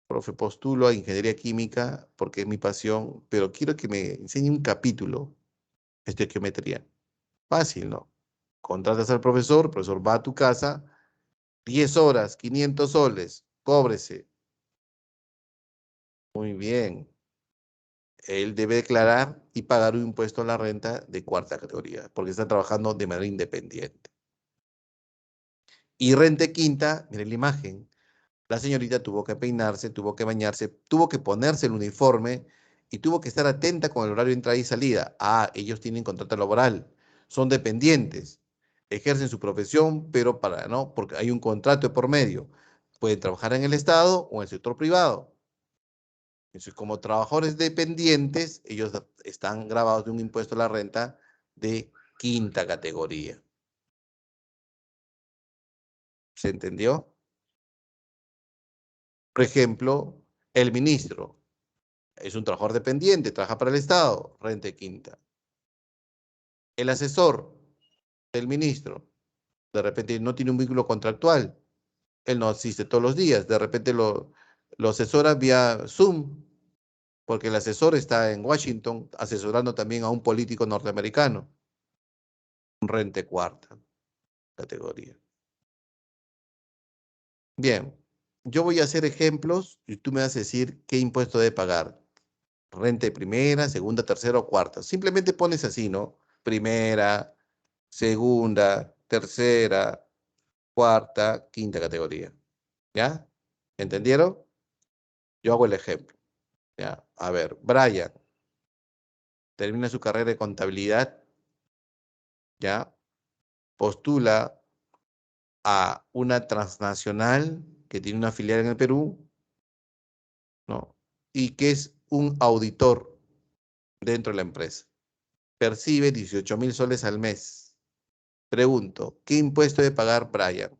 Profe, postulo a ingeniería química porque es mi pasión, pero quiero que me enseñe un capítulo de estequiometría. Fácil, ¿no? Contratas al profesor, el profesor va a tu casa, 10 horas, 500 soles, cóbrese. Muy bien. Él debe declarar y pagar un impuesto a la renta de cuarta categoría, porque está trabajando de manera independiente. Y renta quinta, miren la imagen. La señorita tuvo que peinarse, tuvo que bañarse, tuvo que ponerse el uniforme y tuvo que estar atenta con el horario de entrada y salida. Ah, ellos tienen contrato laboral, son dependientes, ejercen su profesión, pero no, porque hay un contrato de por medio. Pueden trabajar en el Estado o en el sector privado. Entonces, como trabajadores dependientes, ellos están grabados de un impuesto a la renta de quinta categoría. ¿Se entendió? Por ejemplo, el ministro es un trabajador dependiente, trabaja para el Estado, renta quinta. El asesor del ministro, de repente no tiene un vínculo contractual, él no asiste todos los días, de repente lo asesora vía Zoom, porque el asesor está en Washington asesorando también a un político norteamericano, renta cuarta categoría. Bien, yo voy a hacer ejemplos y tú me vas a decir qué impuesto debe pagar. Renta de primera, segunda, tercera o cuarta. Simplemente pones así, ¿no? Primera, segunda, tercera, cuarta, quinta categoría. ¿Ya? ¿Entendieron? Yo hago el ejemplo. ¿Ya? A ver, Brian termina su carrera de contabilidad, ¿ya? Postula a una transnacional que tiene una filial en el Perú, ¿no? Y que es un auditor dentro de la empresa. Percibe 18.000 soles al mes. Pregunto, ¿qué impuesto debe pagar Brian?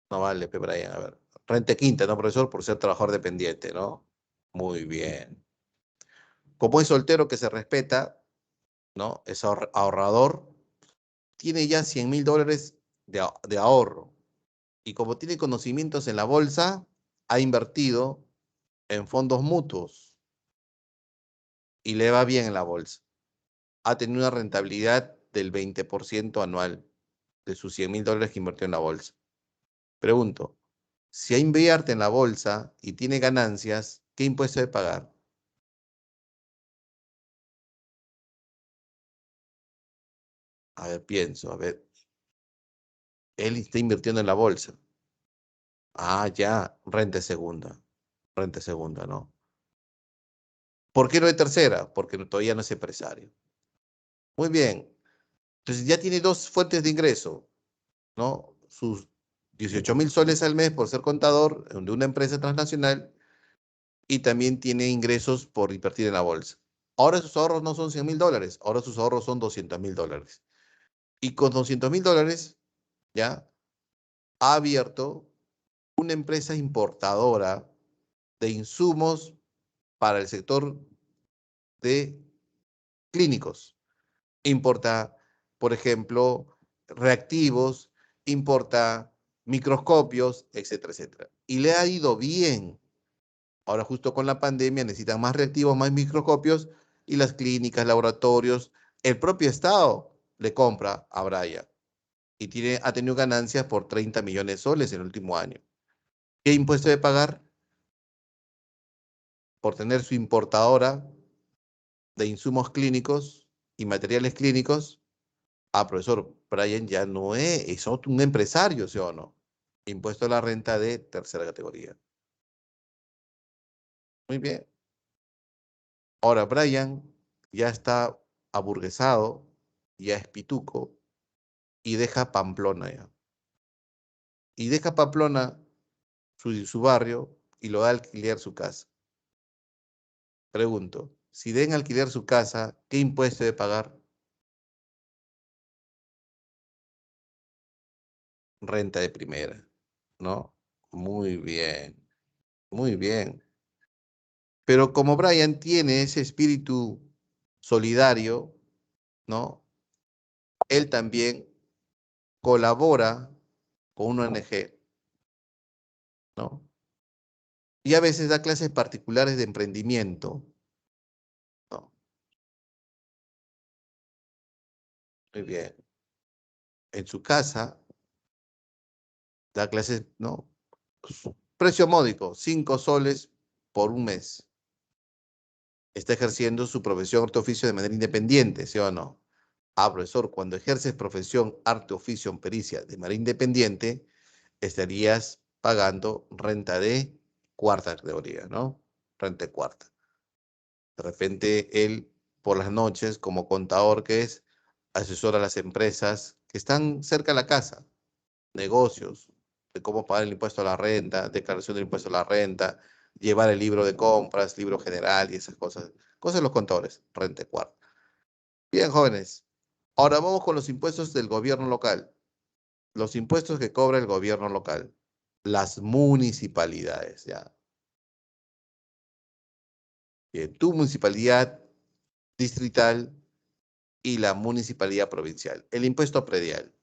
No vale, Brian, a ver. Renta quinta, ¿no, profesor? Por ser trabajador dependiente, ¿no? Muy bien. Como es soltero que se respeta, ¿no? Es ahorrador, tiene ya 100.000 dólares de ahorro. Y como tiene conocimientos en la bolsa, ha invertido en fondos mutuos y le va bien en la bolsa. Ha tenido una rentabilidad del 20% anual. de sus $100.000 que invirtió en la bolsa. Pregunto, si invierte en la bolsa y tiene ganancias, ¿qué impuesto debe pagar? A ver, pienso, a ver. Él está invirtiendo en la bolsa. Ah, ya, renta segunda. Renta segunda, ¿no? ¿Por qué no de tercera? Porque todavía no es empresario. Muy bien. Entonces ya tiene dos fuentes de ingreso, ¿no? Sus 18.000 soles al mes por ser contador de una empresa transnacional y también tiene ingresos por invertir en la bolsa. Ahora sus ahorros no son $100.000, ahora sus ahorros son $200.000. Y con $200.000, ya, ha abierto una empresa importadora de insumos para el sector de clínicos. Importa, por ejemplo, reactivos, importa microscopios, etcétera, etcétera. Y le ha ido bien. Ahora justo con la pandemia necesitan más reactivos, más microscopios y las clínicas, laboratorios, el propio Estado le compra a Bryan y ha tenido ganancias por 30 millones de soles en el último año. ¿Qué impuesto debe pagar por tener su importadora de insumos clínicos y materiales clínicos? Ah, profesor, Bryan ya no es un empresario, ¿sí o no? Impuesto a la renta de tercera categoría. Muy bien. Ahora, Bryan ya está aburguesado, ya es pituco, y deja Pamplona ya. Y deja Pamplona, su barrio, y lo da a alquiler su casa. Pregunto, si den alquiler su casa, ¿qué impuesto debe pagar? Renta de primera, ¿no? Muy bien, muy bien. Pero como Bryan tiene ese espíritu solidario, ¿no? Él también colabora con una ONG, ¿no? Y a veces da clases particulares de emprendimiento, ¿no? Muy bien. En su casa da clases, ¿no? Precio módico, 5 soles por un mes. Está ejerciendo su profesión arte oficio de manera independiente, ¿sí o no? Ah, profesor, cuando ejerces profesión arte oficio pericia de manera independiente, estarías pagando renta de cuarta categoría, ¿no? Renta de cuarta. De repente él, por las noches, como contador que es, asesora a las empresas que están cerca de la casa, negocios, de cómo pagar el impuesto a la renta, declaración del impuesto a la renta, llevar el libro de compras, libro general y esas cosas. Cosas de los contadores, renta de cuarta. Bien, jóvenes. Ahora vamos con los impuestos del gobierno local. Los impuestos que cobra el gobierno local. Las municipalidades, ya. Bien, tu municipalidad distrital y la municipalidad provincial. El impuesto predial.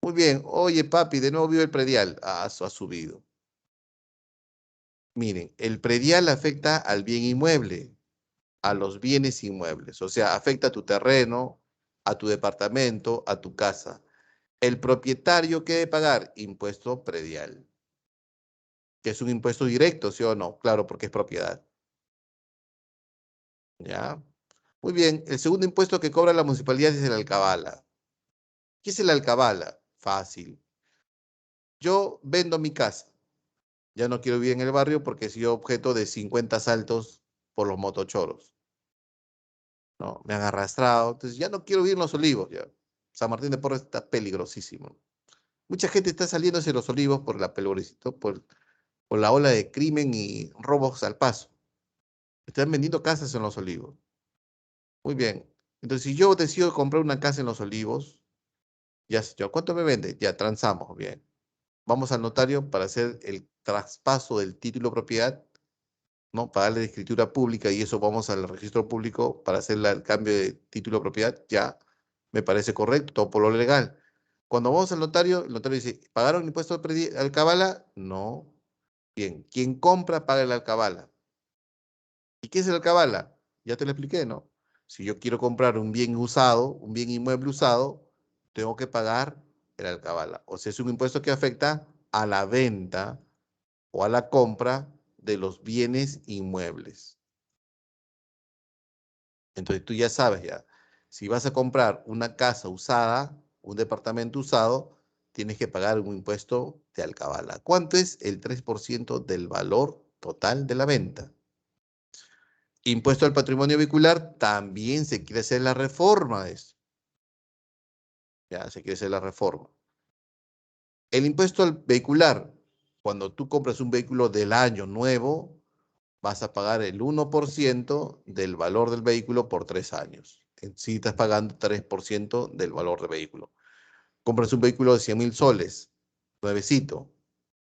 Muy bien. Oye, papi, de nuevo vio el predial. Ah, eso ha subido. Miren, el predial afecta al bien inmueble, a los bienes inmuebles. O sea, afecta a tu terreno, a tu departamento, a tu casa. El propietario, ¿qué debe pagar? Impuesto predial, que es un impuesto directo, ¿sí o no? Claro, porque es propiedad. ¿Ya? Muy bien. El segundo impuesto que cobra la municipalidad es el alcabala. ¿Qué es el alcabala? Fácil. Yo vendo mi casa. Ya no quiero vivir en el barrio porque he sido objeto de 50 asaltos por los motochoros, ¿no? Me han arrastrado. Entonces ya no quiero vivir en Los Olivos. Ya. San Martín de Porres está peligrosísimo. Mucha gente está saliendo hacia Los Olivos por la por la ola de crimen y robos al paso. Están vendiendo casas en Los Olivos. Muy bien. Entonces, si yo decido comprar una casa en Los Olivos, ya, señor, ¿cuánto me vende? Ya, transamos. Bien. Vamos al notario para hacer el traspaso del título de propiedad, ¿no? Para darle de escritura pública y eso vamos al registro público para hacer el cambio de título de propiedad. Ya, me parece correcto, todo por lo legal. Cuando vamos al notario, el notario dice, ¿pagaron impuesto de alcabala? No. Bien, quien compra paga el alcabala. ¿Y qué es el alcabala? Ya te lo expliqué, ¿no? Si yo quiero comprar un bien usado, un bien inmueble usado, tengo que pagar el alcabala. O sea, es un impuesto que afecta a la venta o a la compra de los bienes inmuebles. Entonces tú ya sabes ya, si vas a comprar una casa usada, un departamento usado, tienes que pagar un impuesto de alcabala. ¿Cuánto es? El 3% del valor total de la venta. Impuesto al patrimonio vehicular, también se quiere hacer la reforma de eso. Ya, se quiere hacer la reforma. El impuesto al vehicular, cuando tú compras un vehículo del año nuevo, vas a pagar el 1% del valor del vehículo por 3 años. Sí estás pagando 3% del valor del vehículo. Compras un vehículo de 100.000 soles, nuevecito,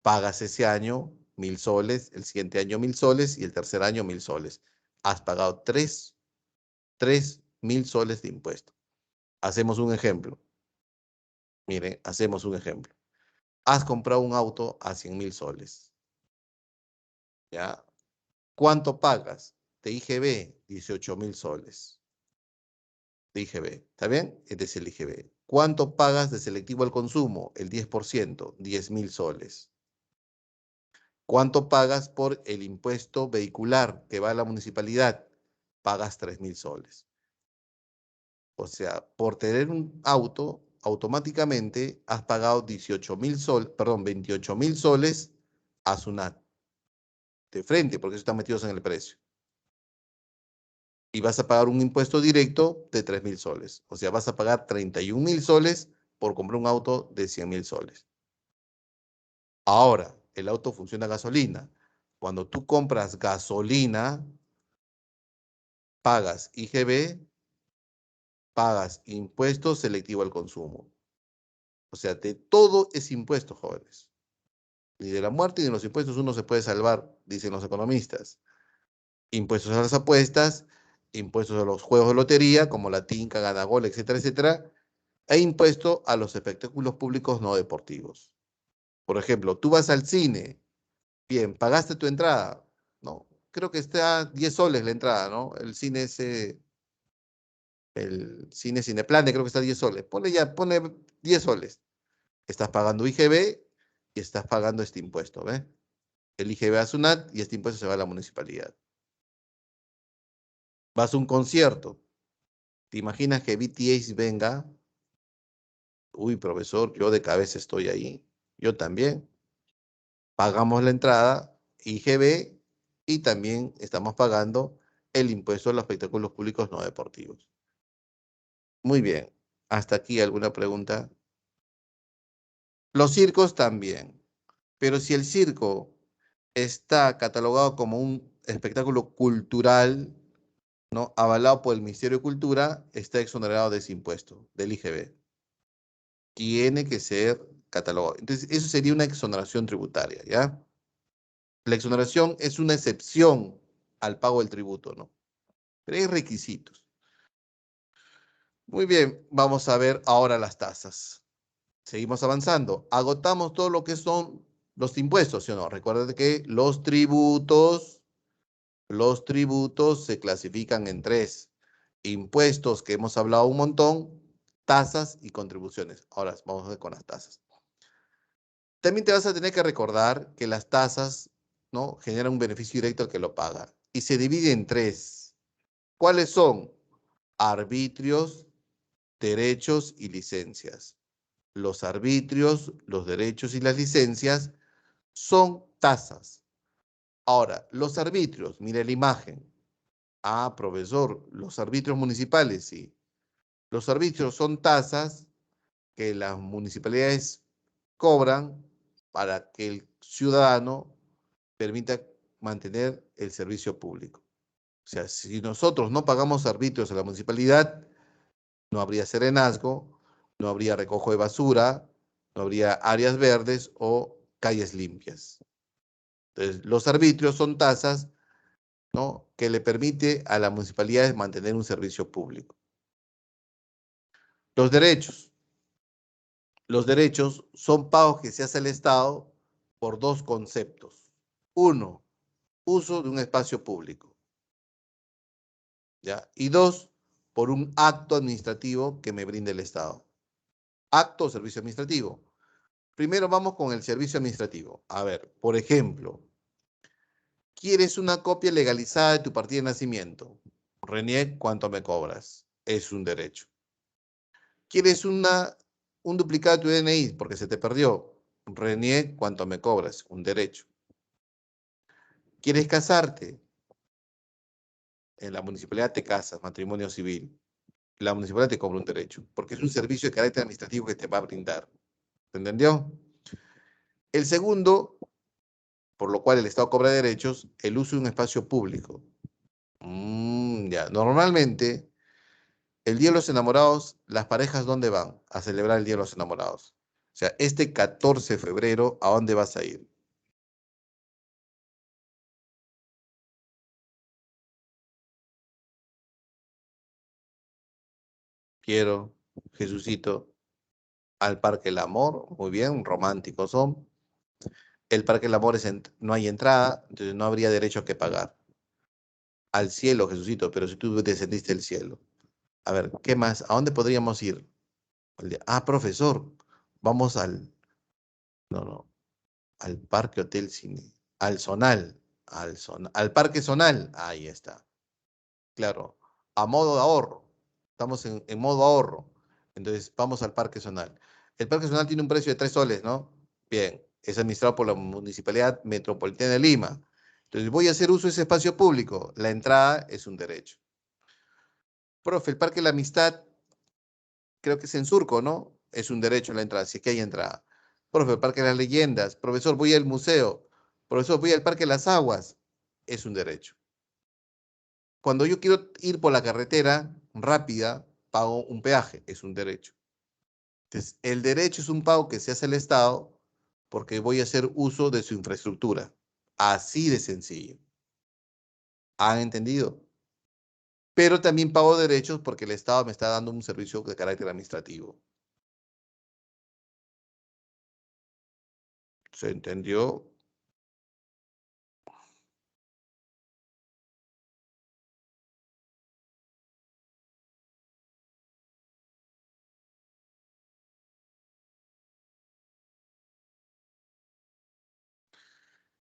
pagas ese año 1.000 soles, el siguiente año 1.000 soles y el tercer año 1.000 soles. Has pagado 3.000 soles de impuesto. Hacemos un ejemplo. Miren, hacemos un ejemplo. Has comprado un auto a 100.000 soles. ¿Ya? ¿Cuánto pagas? De IGB, 18.000 soles. De IGB, ¿está bien? Este es el IGB. ¿Cuánto pagas de selectivo al consumo? El 10%, 10.000 soles. ¿Cuánto pagas por el impuesto vehicular que va a la municipalidad? Pagas 3.000 soles. O sea, por tener un auto, automáticamente has pagado 28.000 soles a SUNAT. De frente, porque eso están metidos en el precio. Y vas a pagar un impuesto directo de 3.000 soles. O sea, vas a pagar 31.000 soles por comprar un auto de 100.000 soles. Ahora, el auto funciona a gasolina. Cuando tú compras gasolina, pagas IGB, pagas impuesto selectivo al consumo. O sea, de todo es impuesto, jóvenes. Ni de la muerte ni de los impuestos uno se puede salvar, dicen los economistas. Impuestos a las apuestas, impuestos a los juegos de lotería, como la tinca, ganagol, etcétera, etcétera, e impuesto a los espectáculos públicos no deportivos. Por ejemplo, tú vas al cine, bien, pagaste tu entrada, ¿no? Creo que está 10 soles la entrada, ¿no? El cine Cineplane, creo que está 10 soles. Pone 10 soles. Estás pagando IGB y estás pagando este impuesto, ¿ves? El IGB a SUNAT y este impuesto se va a la municipalidad. Vas a un concierto. ¿Te imaginas que BTS venga? Uy, profesor, yo de cabeza estoy ahí. Yo también. Pagamos la entrada, IGB, y también estamos pagando el impuesto a los espectáculos públicos no deportivos. Muy bien. ¿Hasta aquí alguna pregunta? Los circos también. Pero si el circo está catalogado como un espectáculo cultural, ¿no? Avalado por el Ministerio de Cultura, está exonerado de ese impuesto, del IGB. Tiene que ser catalogado. Entonces, eso sería una exoneración tributaria, ¿ya? La exoneración es una excepción al pago del tributo, ¿no? Pero hay requisitos. Muy bien, vamos a ver ahora las tasas. Seguimos avanzando. Agotamos todo lo que son los impuestos, ¿sí o no? Recuerden que los tributos se clasifican en 3. Impuestos, que hemos hablado un montón, tasas y contribuciones. Ahora vamos a ver con las tasas. También te vas a tener que recordar que las tasas, ¿no? Generan un beneficio directo al que lo paga. Y se divide en 3. ¿Cuáles son? Arbitrios, derechos y licencias. Los arbitrios, los derechos y las licencias son tasas. Ahora, los arbitrios, mire la imagen. Ah, profesor, los arbitrios municipales, sí. Los arbitrios son tasas que las municipalidades cobran para que el ciudadano permita mantener el servicio público. O sea, si nosotros no pagamos arbitrios a la municipalidad, no habría serenazgo, no habría recojo de basura, no habría áreas verdes o calles limpias. Entonces, los arbitrios son tasas, ¿no? Que le permite a las municipalidades mantener un servicio público. Los derechos. Los derechos son pagos que se hace al Estado por 2 conceptos. Uno, uso de un espacio público. ¿Ya? Y 2, por un acto administrativo que me brinde el Estado. acto o servicio administrativo. Primero vamos con el servicio administrativo. A ver, por ejemplo, ¿quieres una copia legalizada de tu partida de nacimiento? Reniec, ¿cuánto me cobras? Es un derecho. ¿Quieres un duplicado de tu DNI porque se te perdió? Reniec, ¿cuánto me cobras? Un derecho. ¿Quieres casarte? En la municipalidad te casas, matrimonio civil. La municipalidad te cobra un derecho, porque es un servicio de carácter administrativo que te va a brindar. ¿Se entendió? El segundo, por lo cual el Estado cobra derechos, el uso de un espacio público. Ya. Normalmente, el Día de los Enamorados, las parejas, ¿dónde van? A celebrar el Día de los Enamorados. O sea, este 14 de febrero, ¿a dónde vas a ir? Quiero, Jesucito, al Parque El Amor. Muy bien, románticos son. El Parque El Amor no hay entrada, entonces no habría derecho a que pagar. Al cielo, Jesucito, pero si tú descendiste del cielo. A ver, ¿qué más? ¿A dónde podríamos ir? Profesor, vamos no, no, al Parque Hotel Cine, al Parque Zonal, ahí está, claro, a modo de ahorro, estamos en modo ahorro, entonces vamos al Parque Zonal. El Parque Zonal tiene un precio de 3 soles, ¿no? Bien, es administrado por la Municipalidad Metropolitana de Lima. Entonces voy a hacer uso de ese espacio público, la entrada es un derecho. Profe, el Parque de la Amistad, creo que es en Surco, ¿no? Es un derecho la entrada, si es que hay entrada. Profe, el Parque de las Leyendas. Profesor, voy al museo. Profesor, voy al Parque de las Aguas. Es un derecho. Cuando yo quiero ir por la carretera rápida, pago un peaje. Es un derecho. Entonces, el derecho es un pago que se hace al Estado porque voy a hacer uso de su infraestructura. Así de sencillo. ¿Han entendido? Pero también pago derechos porque el Estado me está dando un servicio de carácter administrativo. ¿Se entendió?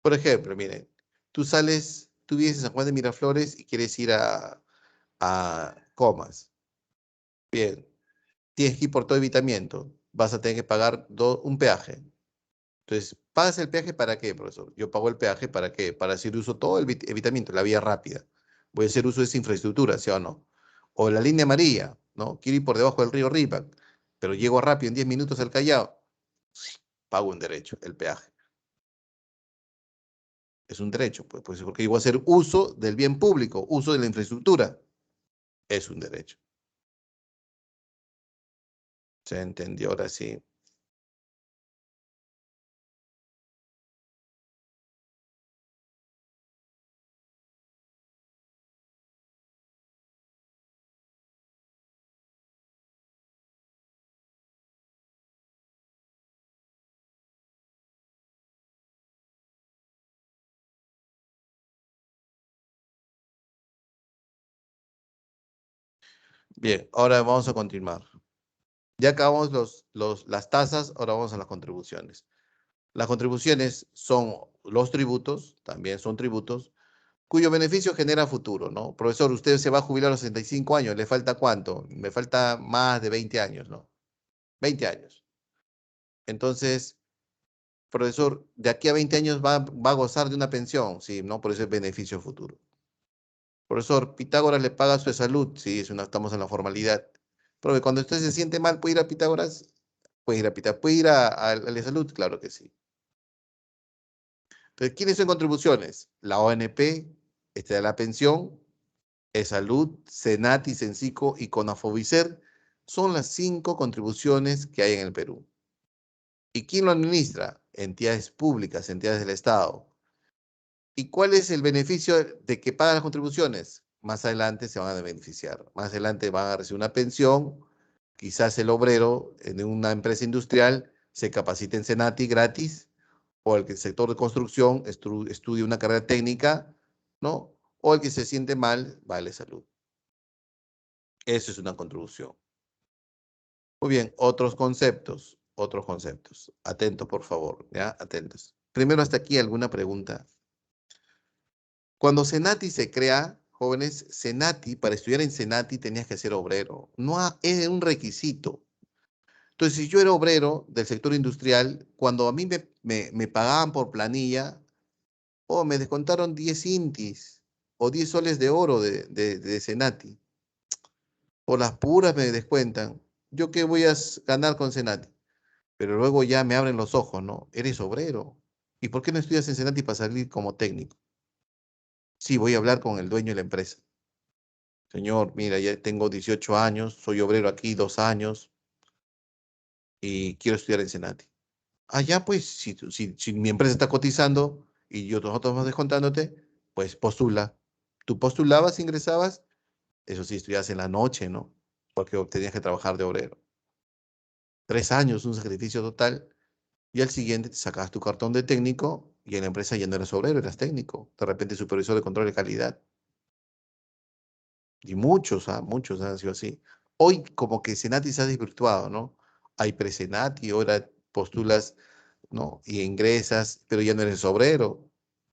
Por ejemplo, miren, tú vives en San Juan de Miraflores y quieres ir a Comas. Bien, tienes que ir por todo evitamiento. Vas a tener que pagar un peaje. Entonces, ¿pagas el peaje para qué, profesor? Yo pago el peaje para qué? Para hacer uso todo el evitamiento, la vía rápida. Voy a hacer uso de esa infraestructura, ¿sí o no? O la línea amarilla, ¿no? Quiero ir por debajo del río Rímac, pero llego rápido en 10 minutos al Callao. Pago un derecho, el peaje. Es un derecho, pues porque yo voy a hacer uso del bien público, uso de la infraestructura. Es un derecho. Se entendió ahora sí. Bien, ahora vamos a continuar. Ya acabamos las tasas, ahora vamos a las contribuciones. Las contribuciones son los tributos, también son tributos, cuyo beneficio genera futuro, ¿no? Profesor, usted se va a jubilar a los 65 años, ¿le falta cuánto? Me falta más de 20 años, ¿no? 20 años. Entonces, profesor, de aquí a 20 años va a gozar de una pensión, sí, ¿no? Por ese beneficio futuro. Profesor, Pitágoras le paga su salud. Sí, estamos en la formalidad. Profe, cuando usted se siente mal, ¿puede ir a Pitágoras? Puede ir a Pitágoras. ¿Puede ir a la salud? Claro que sí. Entonces, ¿quiénes son contribuciones? La ONP, la pensión, salud, Senati, Sensico y Conafobicer son las 5 contribuciones que hay en el Perú. ¿Y quién lo administra? Entidades públicas, entidades del Estado. ¿Y cuál es el beneficio de que pagan las contribuciones? Más adelante se van a beneficiar. Más adelante van a recibir una pensión. Quizás el obrero en una empresa industrial se capacite en Senati gratis, o el que el sector de construcción estudie una carrera técnica, ¿no? O el que se siente mal, vale salud. Eso es una contribución. Muy bien, otros conceptos, otros conceptos. Atentos, por favor, ¿ya? Atentos. Primero, hasta aquí, ¿alguna pregunta? Cuando Senati se crea, jóvenes, Senati, para estudiar en Senati tenías que ser obrero. No es un requisito. Entonces, si yo era obrero del sector industrial, cuando a mí me pagaban por planilla, me descontaron 10 intis o 10 soles de oro de Senati. Por las puras me descuentan. ¿Yo qué voy a ganar con Senati? Pero luego ya me abren los ojos, ¿no? Eres obrero. ¿Y por qué no estudias en Senati para salir como técnico? Sí, voy a hablar con el dueño de la empresa. Señor, mira, ya tengo 18 años, soy obrero aquí 2 años y quiero estudiar en Senati. Ah, ya, pues, si mi empresa está cotizando y nosotros vamos descontándote, pues postula. Tú postulabas, ingresabas, eso sí, estudias en la noche, ¿no? Porque tenías que trabajar de obrero. 3 años, un sacrificio total, y al siguiente te sacabas tu cartón de técnico y en la empresa ya no eras obrero, eras técnico. De repente supervisor de control de calidad. Y muchos han sido así. Hoy como que Senati se ha desvirtuado, ¿no? Hay pre-Senati, ahora postulas, ¿no? Y ingresas, pero ya no eres obrero,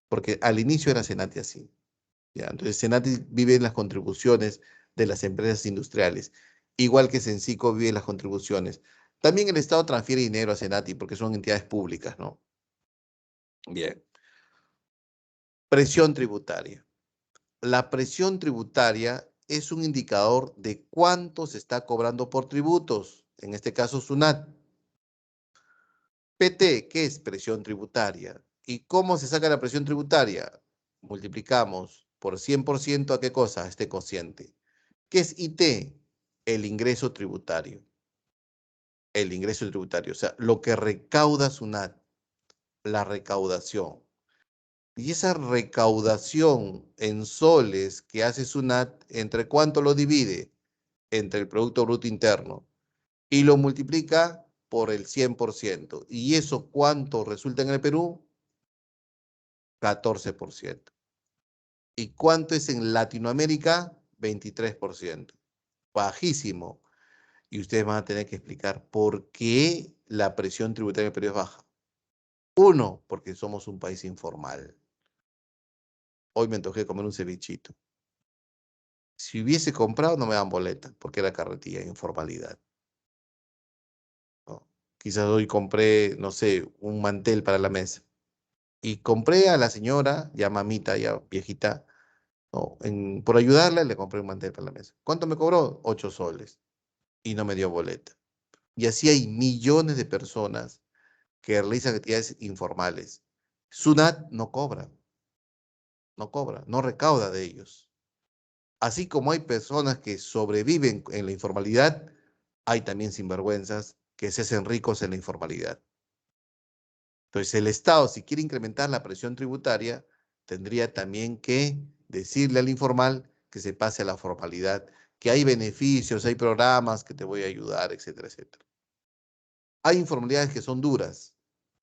porque al inicio era Senati así, ¿ya? Entonces Senati vive en las contribuciones de las empresas industriales, igual que Sensico vive en las contribuciones. También el Estado transfiere dinero a Senati porque son entidades públicas, ¿no? Bien. Presión tributaria. La presión tributaria es un indicador de cuánto se está cobrando por tributos, en este caso SUNAT. PT, ¿qué es presión tributaria? ¿Y cómo se saca la presión tributaria? Multiplicamos por 100% ¿a qué cosa? A este cociente. ¿Qué es IT? El ingreso tributario. El ingreso tributario, o sea, lo que recauda SUNAT, la recaudación. Y esa recaudación en soles que hace SUNAT, ¿entre cuánto lo divide? Entre el Producto Bruto Interno y lo multiplica por el 100%. ¿Y eso cuánto resulta en el Perú? 14%. ¿Y cuánto es en Latinoamérica? 23%. Bajísimo. Y ustedes van a tener que explicar por qué la presión tributaria en el Perú es baja. Uno, porque somos un país informal. Hoy me antojé comer un cevichito. Si hubiese comprado, no me dan boleta, porque era carretilla, informalidad, ¿no? Quizás hoy compré, no sé, un mantel para la mesa. Y compré a la señora, ya mamita, ya viejita, ¿no? Por ayudarla, le compré un mantel para la mesa. ¿Cuánto me cobró? 8 soles. Y no me dio boleta. Y así hay millones de personas que realizan actividades informales. SUNAT no cobra, no cobra, no recauda de ellos. Así como hay personas que sobreviven en la informalidad, hay también sinvergüenzas que se hacen ricos en la informalidad. Entonces, el Estado, si quiere incrementar la presión tributaria, tendría también que decirle al informal que se pase a la formalidad, que hay beneficios, hay programas que te voy a ayudar, etcétera, etcétera. Hay informalidades que son duras,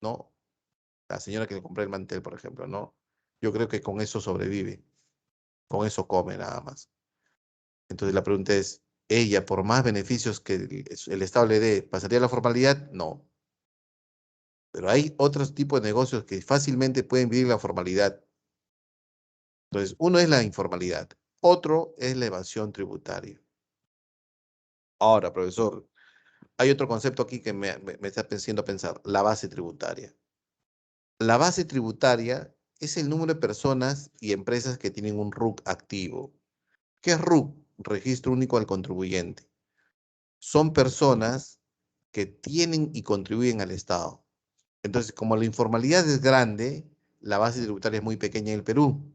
¿no? La señora que le compré el mantel, por ejemplo, ¿no? Yo creo que con eso sobrevive, con eso come nada más. Entonces la pregunta es, ¿ella, por más beneficios que el Estado le dé, pasaría a la formalidad? No. Pero hay otros tipos de negocios que fácilmente pueden vivir la formalidad. Entonces, uno es la informalidad, otro es la evasión tributaria. Ahora, profesor, hay otro concepto aquí que me está haciendo pensar, la base tributaria. La base tributaria es el número de personas y empresas que tienen un RUC activo. ¿Qué es RUC? Registro único al contribuyente. Son personas que tienen y contribuyen al Estado. Entonces, como la informalidad es grande, la base tributaria es muy pequeña en el Perú.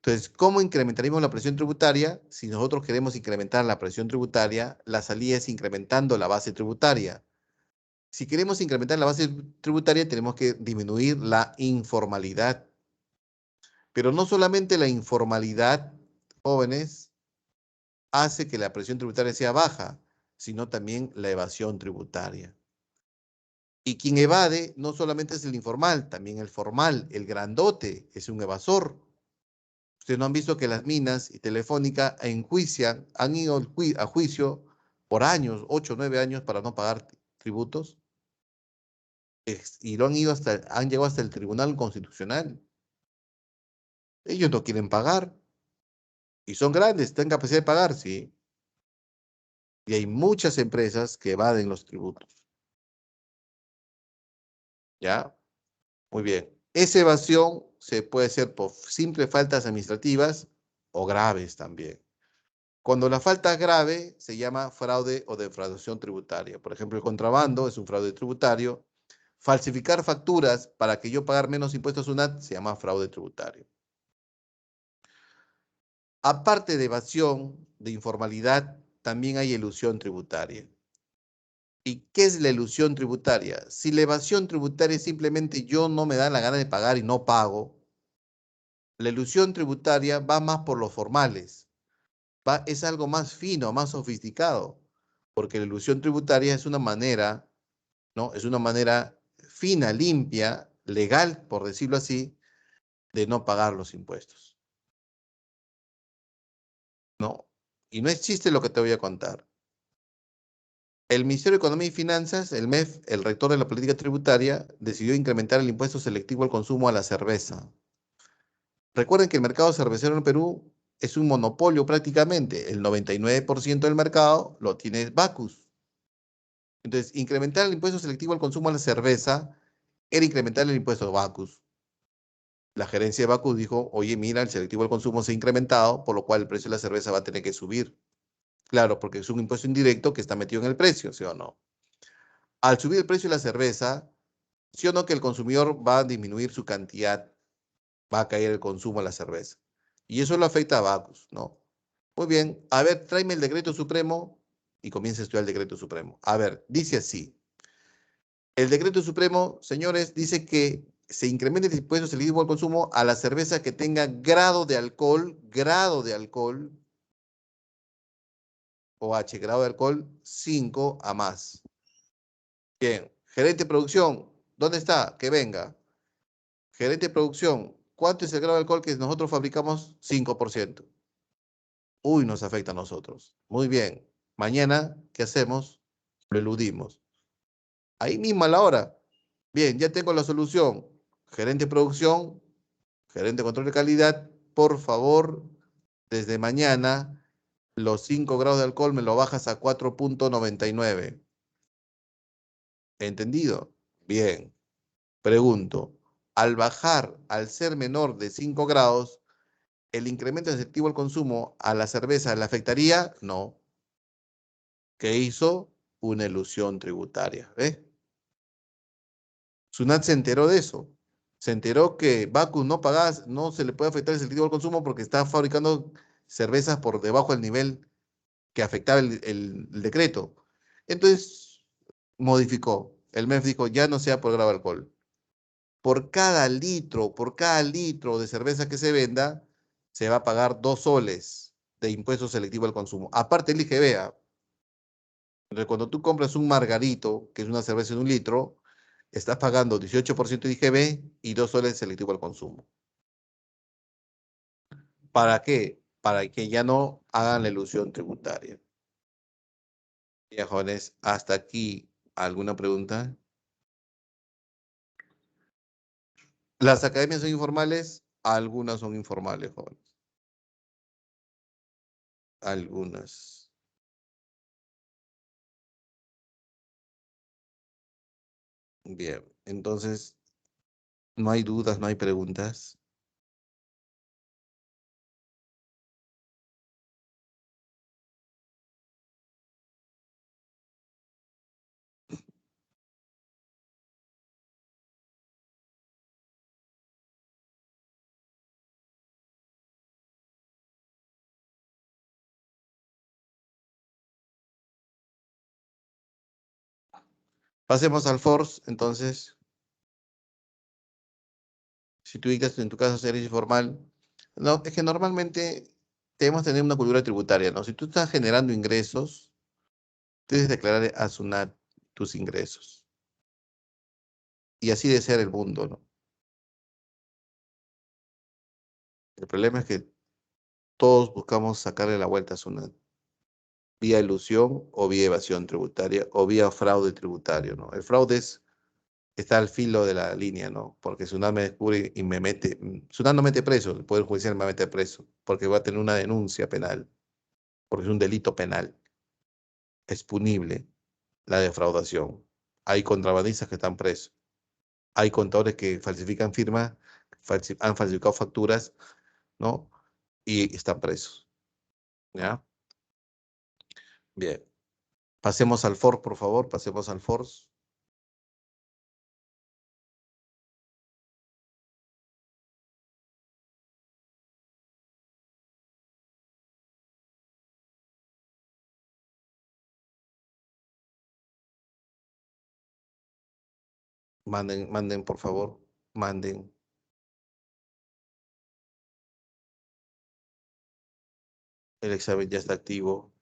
Entonces, ¿cómo incrementaríamos la presión tributaria? Si nosotros queremos incrementar la presión tributaria, la salida es incrementando la base tributaria. Si queremos incrementar la base tributaria, tenemos que disminuir la informalidad. Pero no solamente la informalidad, jóvenes, hace que la presión tributaria sea baja, sino también la evasión tributaria. Y quien evade no solamente es el informal, también el formal, el grandote, es un evasor. Ustedes no han visto que las minas y Telefónica enjuician, han ido a juicio por años, 8 o 9 años para no pagar tributos, y han llegado hasta el Tribunal Constitucional. Ellos no quieren pagar y son grandes, tienen capacidad de pagar, sí. Y hay muchas empresas que evaden los tributos. ¿Ya? Muy bien. Esa evasión se puede hacer por simples faltas administrativas o graves también. Cuando la falta es grave, se llama fraude o defraudación tributaria. Por ejemplo, el contrabando es un fraude tributario. Falsificar facturas para que yo pagar menos impuestos SUNAT se llama fraude tributario. Aparte de evasión, de informalidad, también hay elusión tributaria. ¿Y qué es la elusión tributaria? Si la evasión tributaria es simplemente yo no me da la gana de pagar y no pago, la elusión tributaria va más por los formales, es algo más fino, más sofisticado, porque la elusión tributaria es una manera, ¿no? Es una manera fina, limpia, legal, por decirlo así, de no pagar los impuestos, ¿no? Y no es chiste lo que te voy a contar. El Ministerio de Economía y Finanzas, el MEF, el rector de la política tributaria, decidió incrementar el impuesto selectivo al consumo a la cerveza. Recuerden que el mercado cervecero en Perú es un monopolio prácticamente. El 99% del mercado lo tiene Bacus. Entonces, incrementar el impuesto selectivo al consumo a la cerveza era incrementar el impuesto a Bacus. La gerencia de Bacus dijo, oye, mira, el selectivo al consumo se ha incrementado, por lo cual el precio de la cerveza va a tener que subir. Claro, porque es un impuesto indirecto que está metido en el precio, ¿sí o no? Al subir el precio de la cerveza, sí o no que el consumidor va a disminuir su cantidad, va a caer el consumo de la cerveza. Y eso lo afecta a Bacus, ¿no? Muy bien, a ver, tráeme el decreto supremo y comienza a estudiar el decreto supremo. A ver, dice así. El decreto supremo, señores, dice que se incremente el impuesto selectivo al consumo a la cerveza que tenga grado de alcohol, o H, grado de alcohol 5 a más. Bien, gerente de producción, ¿dónde está? Que venga. Gerente de producción, ¿cuánto es el grado de alcohol que nosotros fabricamos? 5%. Uy, nos afecta a nosotros. Muy bien. Mañana, ¿qué hacemos? Lo eludimos. Ahí mismo a la hora. Bien, ya tengo la solución. Gerente de producción, gerente de control de calidad, por favor, desde mañana, los 5 grados de alcohol me lo bajas a 4,99. ¿Entendido? Bien. Pregunto, al ser menor de 5 grados, ¿el incremento efectivo al consumo a la cerveza le afectaría? No. ¿Qué hizo? Una elusión tributaria. ¿Ves? Sunat se enteró de eso. Se enteró que Bacus no pagaba, no se le puede afectar el incentivo al consumo porque está fabricando cervezas por debajo del nivel que afectaba el decreto. Entonces, modificó. El MEF dijo, ya no sea por grado de alcohol. Por cada litro de cerveza que se venda, se va a pagar 2 soles de impuesto selectivo al consumo. Aparte el IGB. Entonces, cuando tú compras un margarito, que es una cerveza de 1 litro, estás pagando 18% de IGB y 2 soles selectivo al consumo. ¿Para qué? Para que ya no hagan la ilusión tributaria. Ya, jóvenes, hasta aquí, ¿alguna pregunta? ¿Las academias son informales? Algunas son informales, jóvenes. Algunas. Bien, entonces, no hay dudas, no hay preguntas. Pasemos al FORCE, entonces, si tú dictas en tu caso servicio informal, no, es que normalmente debemos tener una cultura tributaria, ¿no? Si tú estás generando ingresos, debes declarar a SUNAT tus ingresos. Y así de ser el mundo, ¿no? El problema es que todos buscamos sacarle la vuelta a SUNAT. vía elusión o vía evasión tributaria o vía fraude tributario, ¿no? El fraude está al filo de la línea, ¿no? Porque SUNAT me descubre y me mete, SUNAT no mete preso, el Poder Judicial me mete preso, porque va a tener una denuncia penal, porque es un delito penal, es punible la defraudación. Hay contrabandistas que están presos, hay contadores que falsifican firmas, han falsificado facturas, ¿no? Y están presos, ¿ya? Bien. Pasemos al FOR, por favor, pasemos al FOR. Manden, manden, por favor, manden. El examen ya está activo.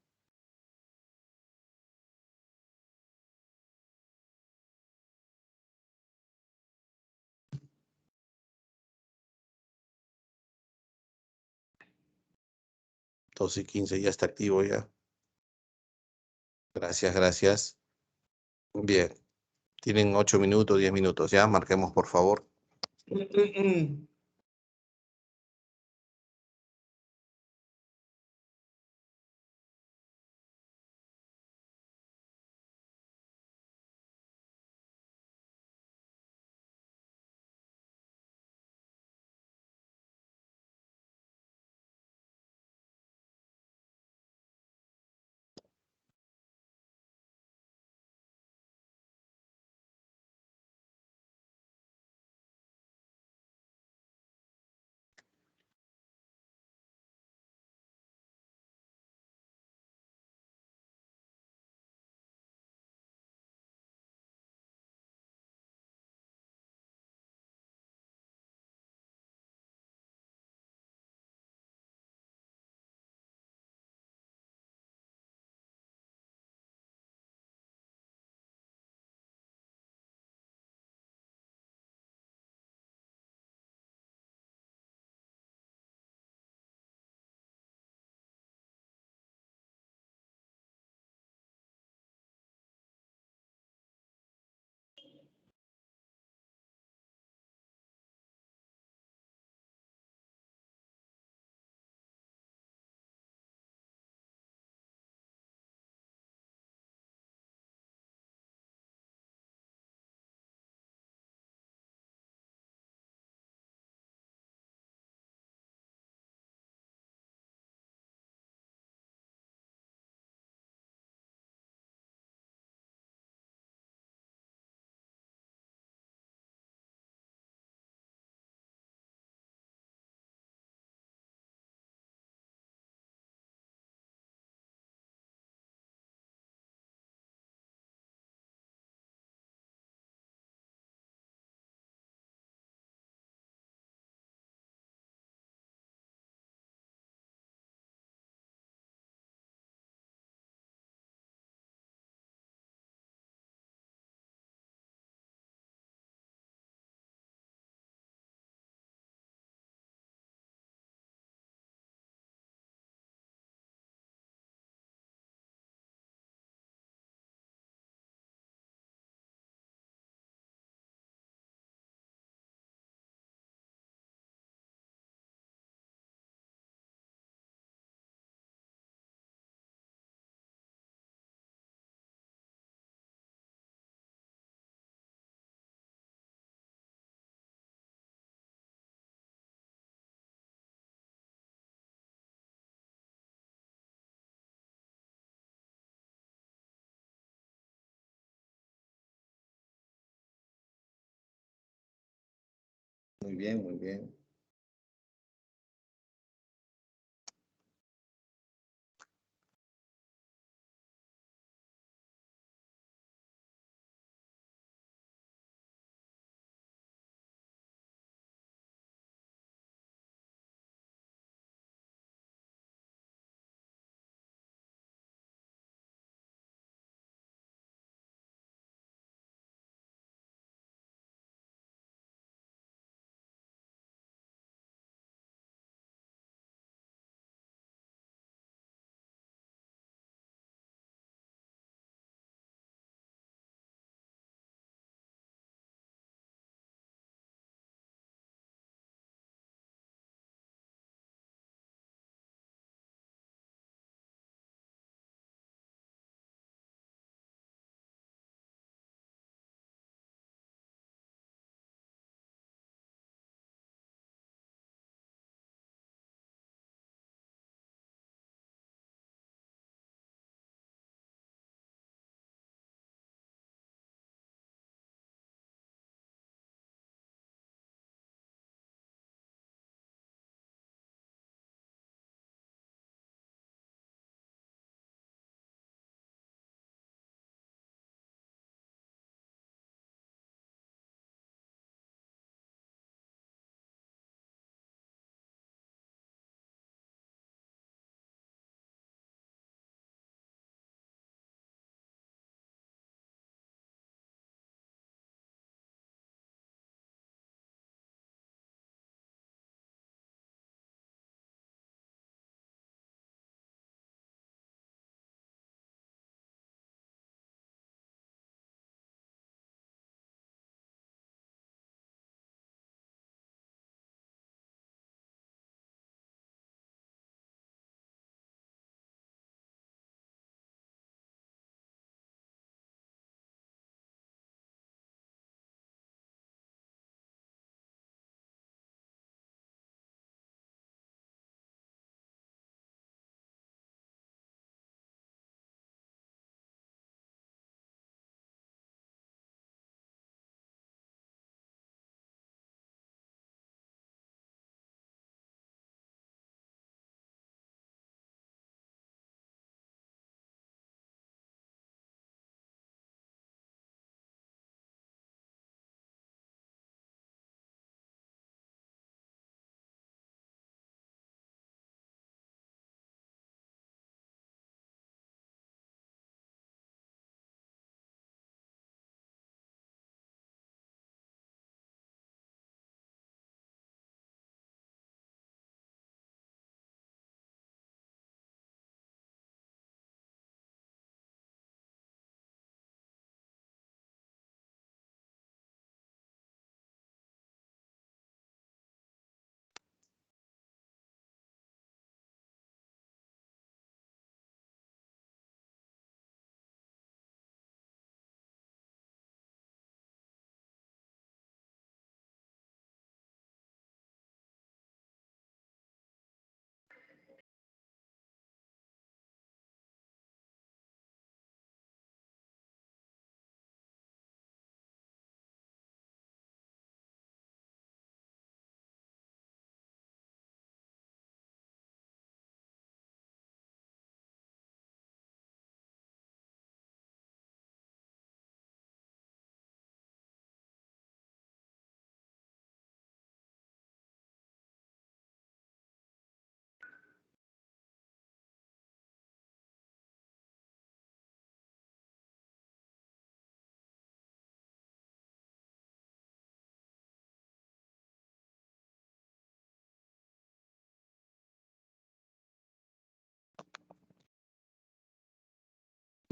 2:15 ya está activo ya. Gracias, gracias. Bien, tienen 8 minutos, 10 minutos. Ya, marquemos, por favor. Muy bien, muy bien.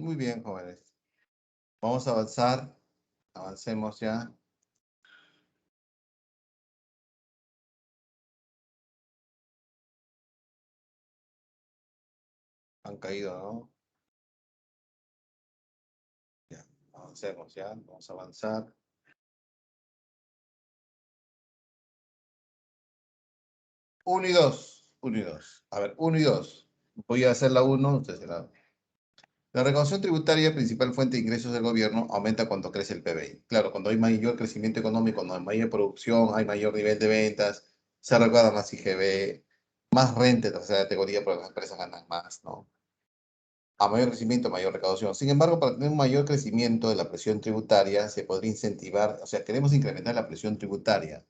muy bien, jóvenes. Vamos a avanzar. Avancemos ya. Han caído, ¿no? Ya, avancemos ya. Vamos a avanzar. Uno y dos. Uno y dos. A ver, uno y dos. Voy a hacer la uno, ustedes la. La recaudación tributaria, principal fuente de ingresos del gobierno, aumenta cuando crece el PBI. Claro, cuando hay mayor crecimiento económico, cuando hay mayor producción, hay mayor nivel de ventas, se recauda más IGB, más renta de tercera categoría porque las empresas ganan más, ¿no? A mayor crecimiento, mayor recaudación. Sin embargo, para tener un mayor crecimiento de la presión tributaria, se podría incentivar, o sea, queremos incrementar la presión tributaria.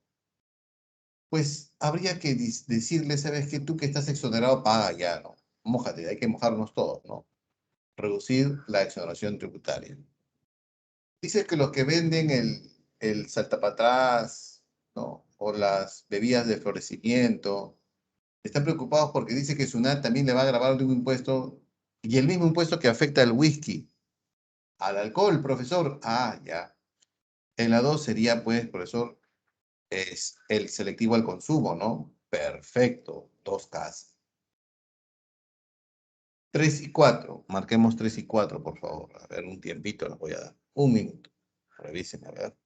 Pues habría que decirle, ¿sabes qué? Tú que estás exonerado, paga ya, ¿no? Mójate, hay que mojarnos todos, ¿no? Reducir la exoneración tributaria. Dice que los que venden el saltapatrás, ¿no? O las bebidas de florecimiento, están preocupados porque dice que SUNAT también le va a grabar un impuesto, y el mismo impuesto que afecta al whisky, al alcohol, profesor. Ah, ya. En la 2 sería, pues, profesor, es el selectivo al consumo, ¿no? Perfecto, dos casas. 3 y 4, marquemos 3 y 4, por favor. A ver, un tiempito nos voy a dar. Un minuto. Revisen, a ver.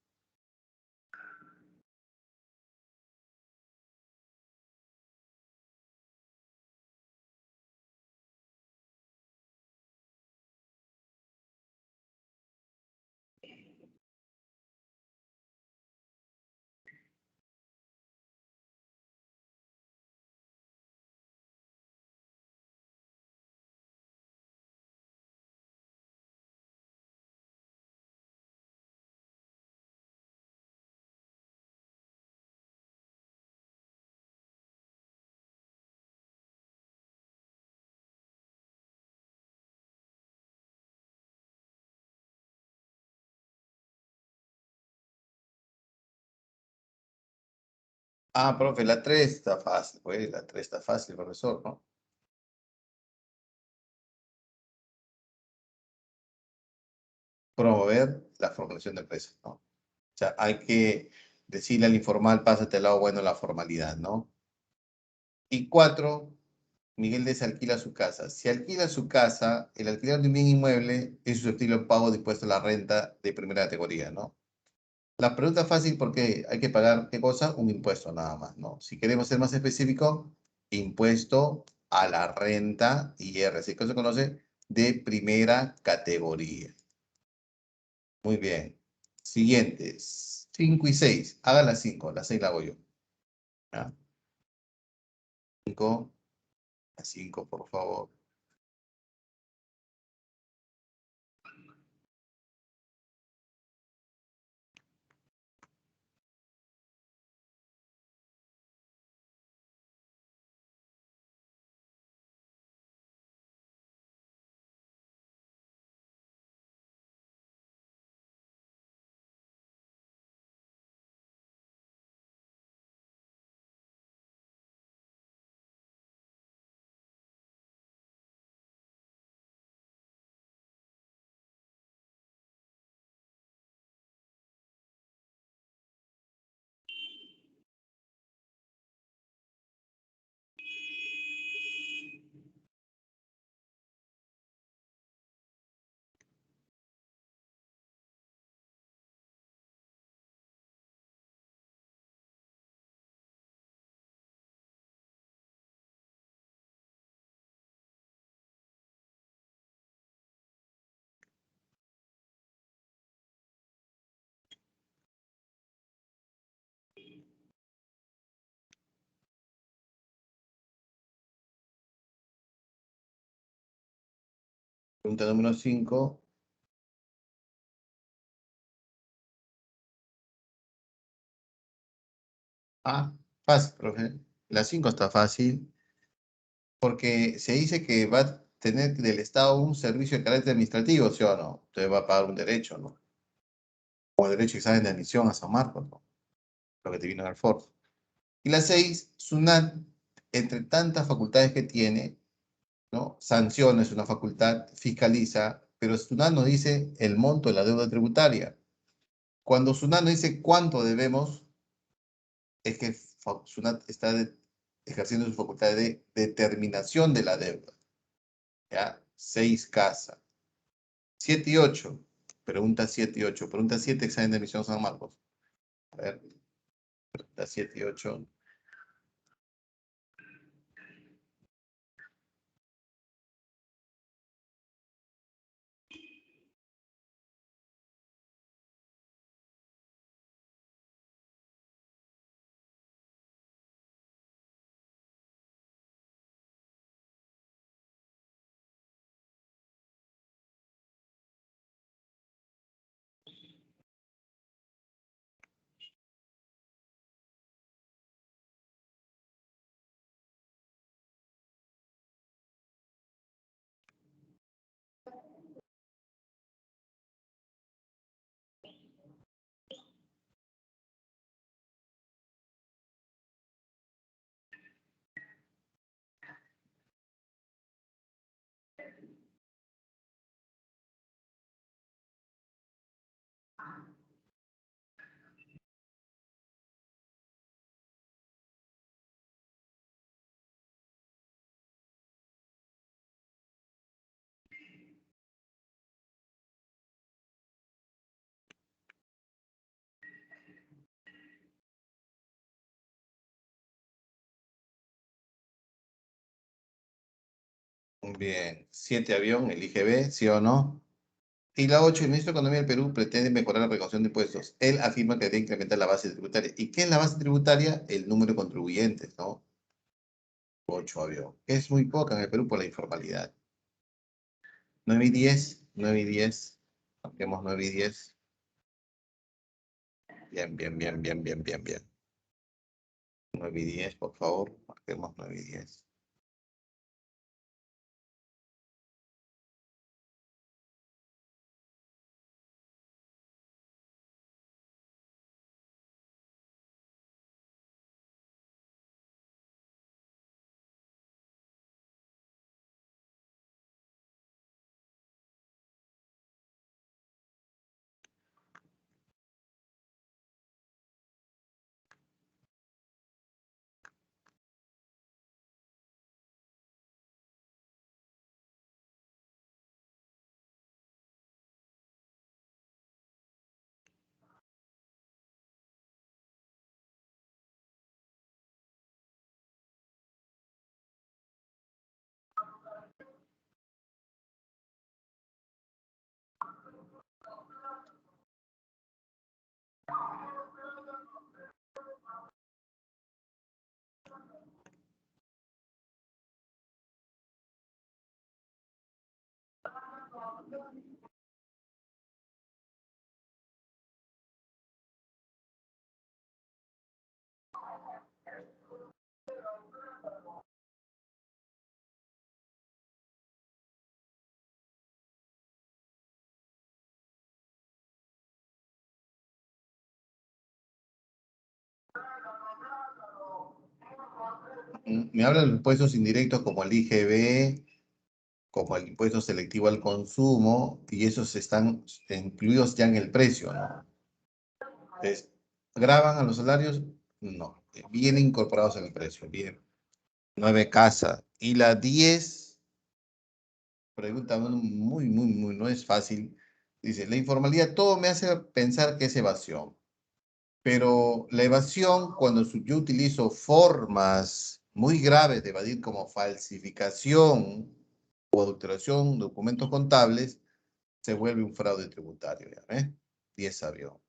Ah, profe, la 3 está fácil, pues, la 3 está fácil, profesor, ¿no? Promover la formulación de empresas, ¿no? O sea, hay que decirle al informal, pásate al lado bueno de la formalidad, ¿no? Y 4, Miguel desalquila su casa. Si alquila su casa, el alquiler de un bien inmueble es susceptible al pago de impuesto a la renta de primera categoría, ¿no? La pregunta fácil porque hay que pagar, ¿qué cosa? Un impuesto nada más, ¿no? Si queremos ser más específico, impuesto a la renta IRC, que se conoce de primera categoría. Muy bien. Siguientes. 5 y 6. Haga las 5. Las 6 la hago yo. ¿Ya? 5. Las 5, por favor. Pregunta número 5. Ah, fácil, profe. La 5 está fácil porque se dice que va a tener del Estado un servicio de carácter administrativo, ¿sí o no? Entonces va a pagar un derecho, ¿no? Como el derecho de examen de admisión a San Marcos, ¿no? Lo que te vino en el Ford. Y la 6, SUNAT, entre tantas facultades que tiene, ¿no? Sanciona es una facultad, fiscaliza, pero SUNAT nos dice el monto de la deuda tributaria. Cuando SUNAT nos dice cuánto debemos, es que SUNAT está ejerciendo su facultad de determinación de la deuda. ¿Ya? 6 casas. 7 y 8. Pregunta 7 y 8. Pregunta 7, examen de admisión San Marcos. A ver, pregunta 7 y 8. Bien. 7 avión, elige B, ¿sí o no? Y la 8, el ministro de Economía del Perú pretende mejorar la recaudación de impuestos. Él afirma que debe incrementar la base tributaria. ¿Y qué es la base tributaria? El número de contribuyentes, ¿no? 8 avión. Es muy poca en el Perú por la informalidad. 9 y 10, 9 y 10. Marquemos 9 y 10. Bien, bien, bien, bien, bien, bien, bien. 9 y 10, por favor. Marquemos 9 y 10. Me hablan de impuestos indirectos como el IGB, como el impuesto selectivo al consumo, y esos están incluidos ya en el precio, ¿no? Entonces, ¿graban a los salarios? No, vienen incorporados en el precio, bien. 9 casas. Y la 10, pregunta muy, no es fácil. Dice, la informalidad, todo me hace pensar que es evasión. Pero la evasión, cuando yo utilizo formas muy graves de evadir como falsificación o adulteración de documentos contables, se vuelve un fraude tributario, ¿ya ves? 10 avión.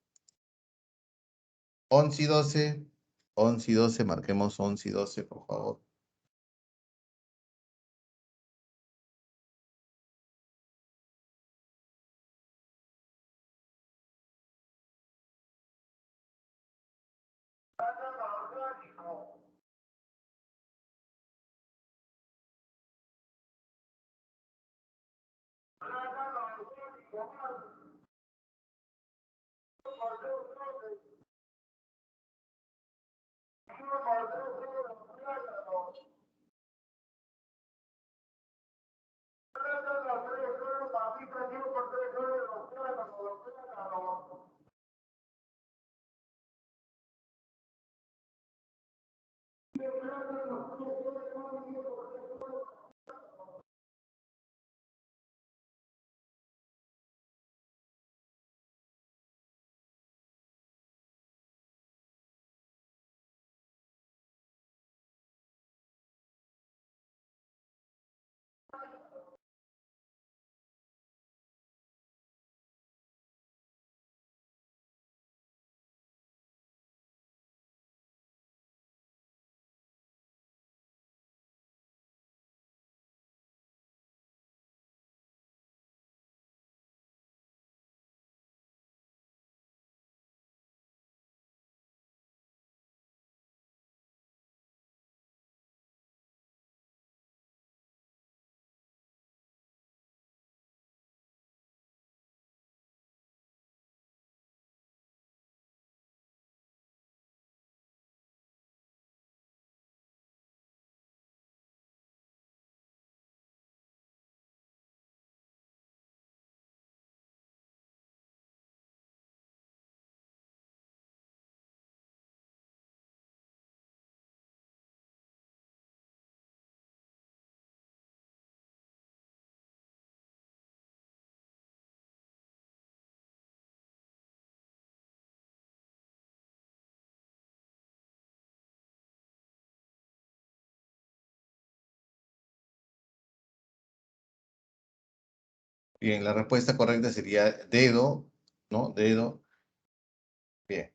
11 y 12, 11 y 12, marquemos 11 y 12, por favor. Bien, la respuesta correcta sería dedo, ¿no? Dedo. Bien.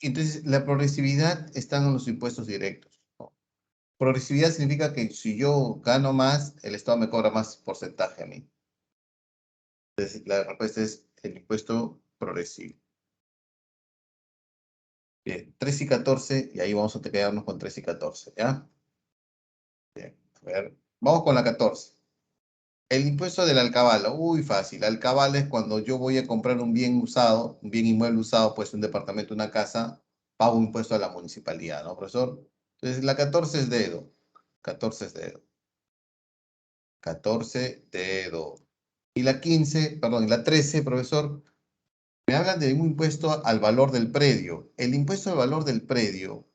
Entonces, la progresividad está en los impuestos directos, ¿no? Progresividad significa que si yo gano más, el Estado me cobra más porcentaje a mí. Entonces, la respuesta es el impuesto progresivo. Bien, 3 y 14, y ahí vamos a quedarnos con 3 y 14, ¿ya? Bien, a ver, vamos con la 14. El impuesto del alcabala, uy, fácil. Alcabala es cuando yo voy a comprar un bien usado, un bien inmueble usado, pues un departamento, una casa, pago un impuesto a la municipalidad, ¿no, profesor? Entonces, la 14 es dedo. 14 es dedo. 14 dedo. Y la 15, perdón, y la 13, profesor, me hablan de un impuesto al valor del predio. El impuesto al valor del predio,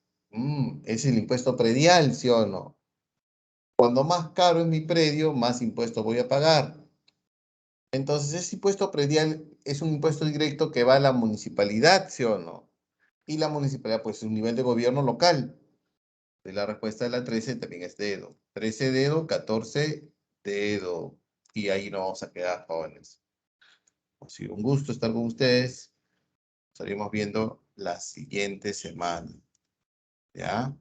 es el impuesto predial, ¿sí o no? Cuando más caro es mi predio, más impuesto voy a pagar. Entonces, ese impuesto predial es un impuesto directo que va a la municipalidad, ¿sí o no? Y la municipalidad, pues, es un nivel de gobierno local. La respuesta de la 13 también es dedo. 13 dedo, 14 dedo. Y ahí nos vamos a quedar, jóvenes. Ha sido un gusto estar con ustedes. Estaremos viendo la siguiente semana. ¿Ya?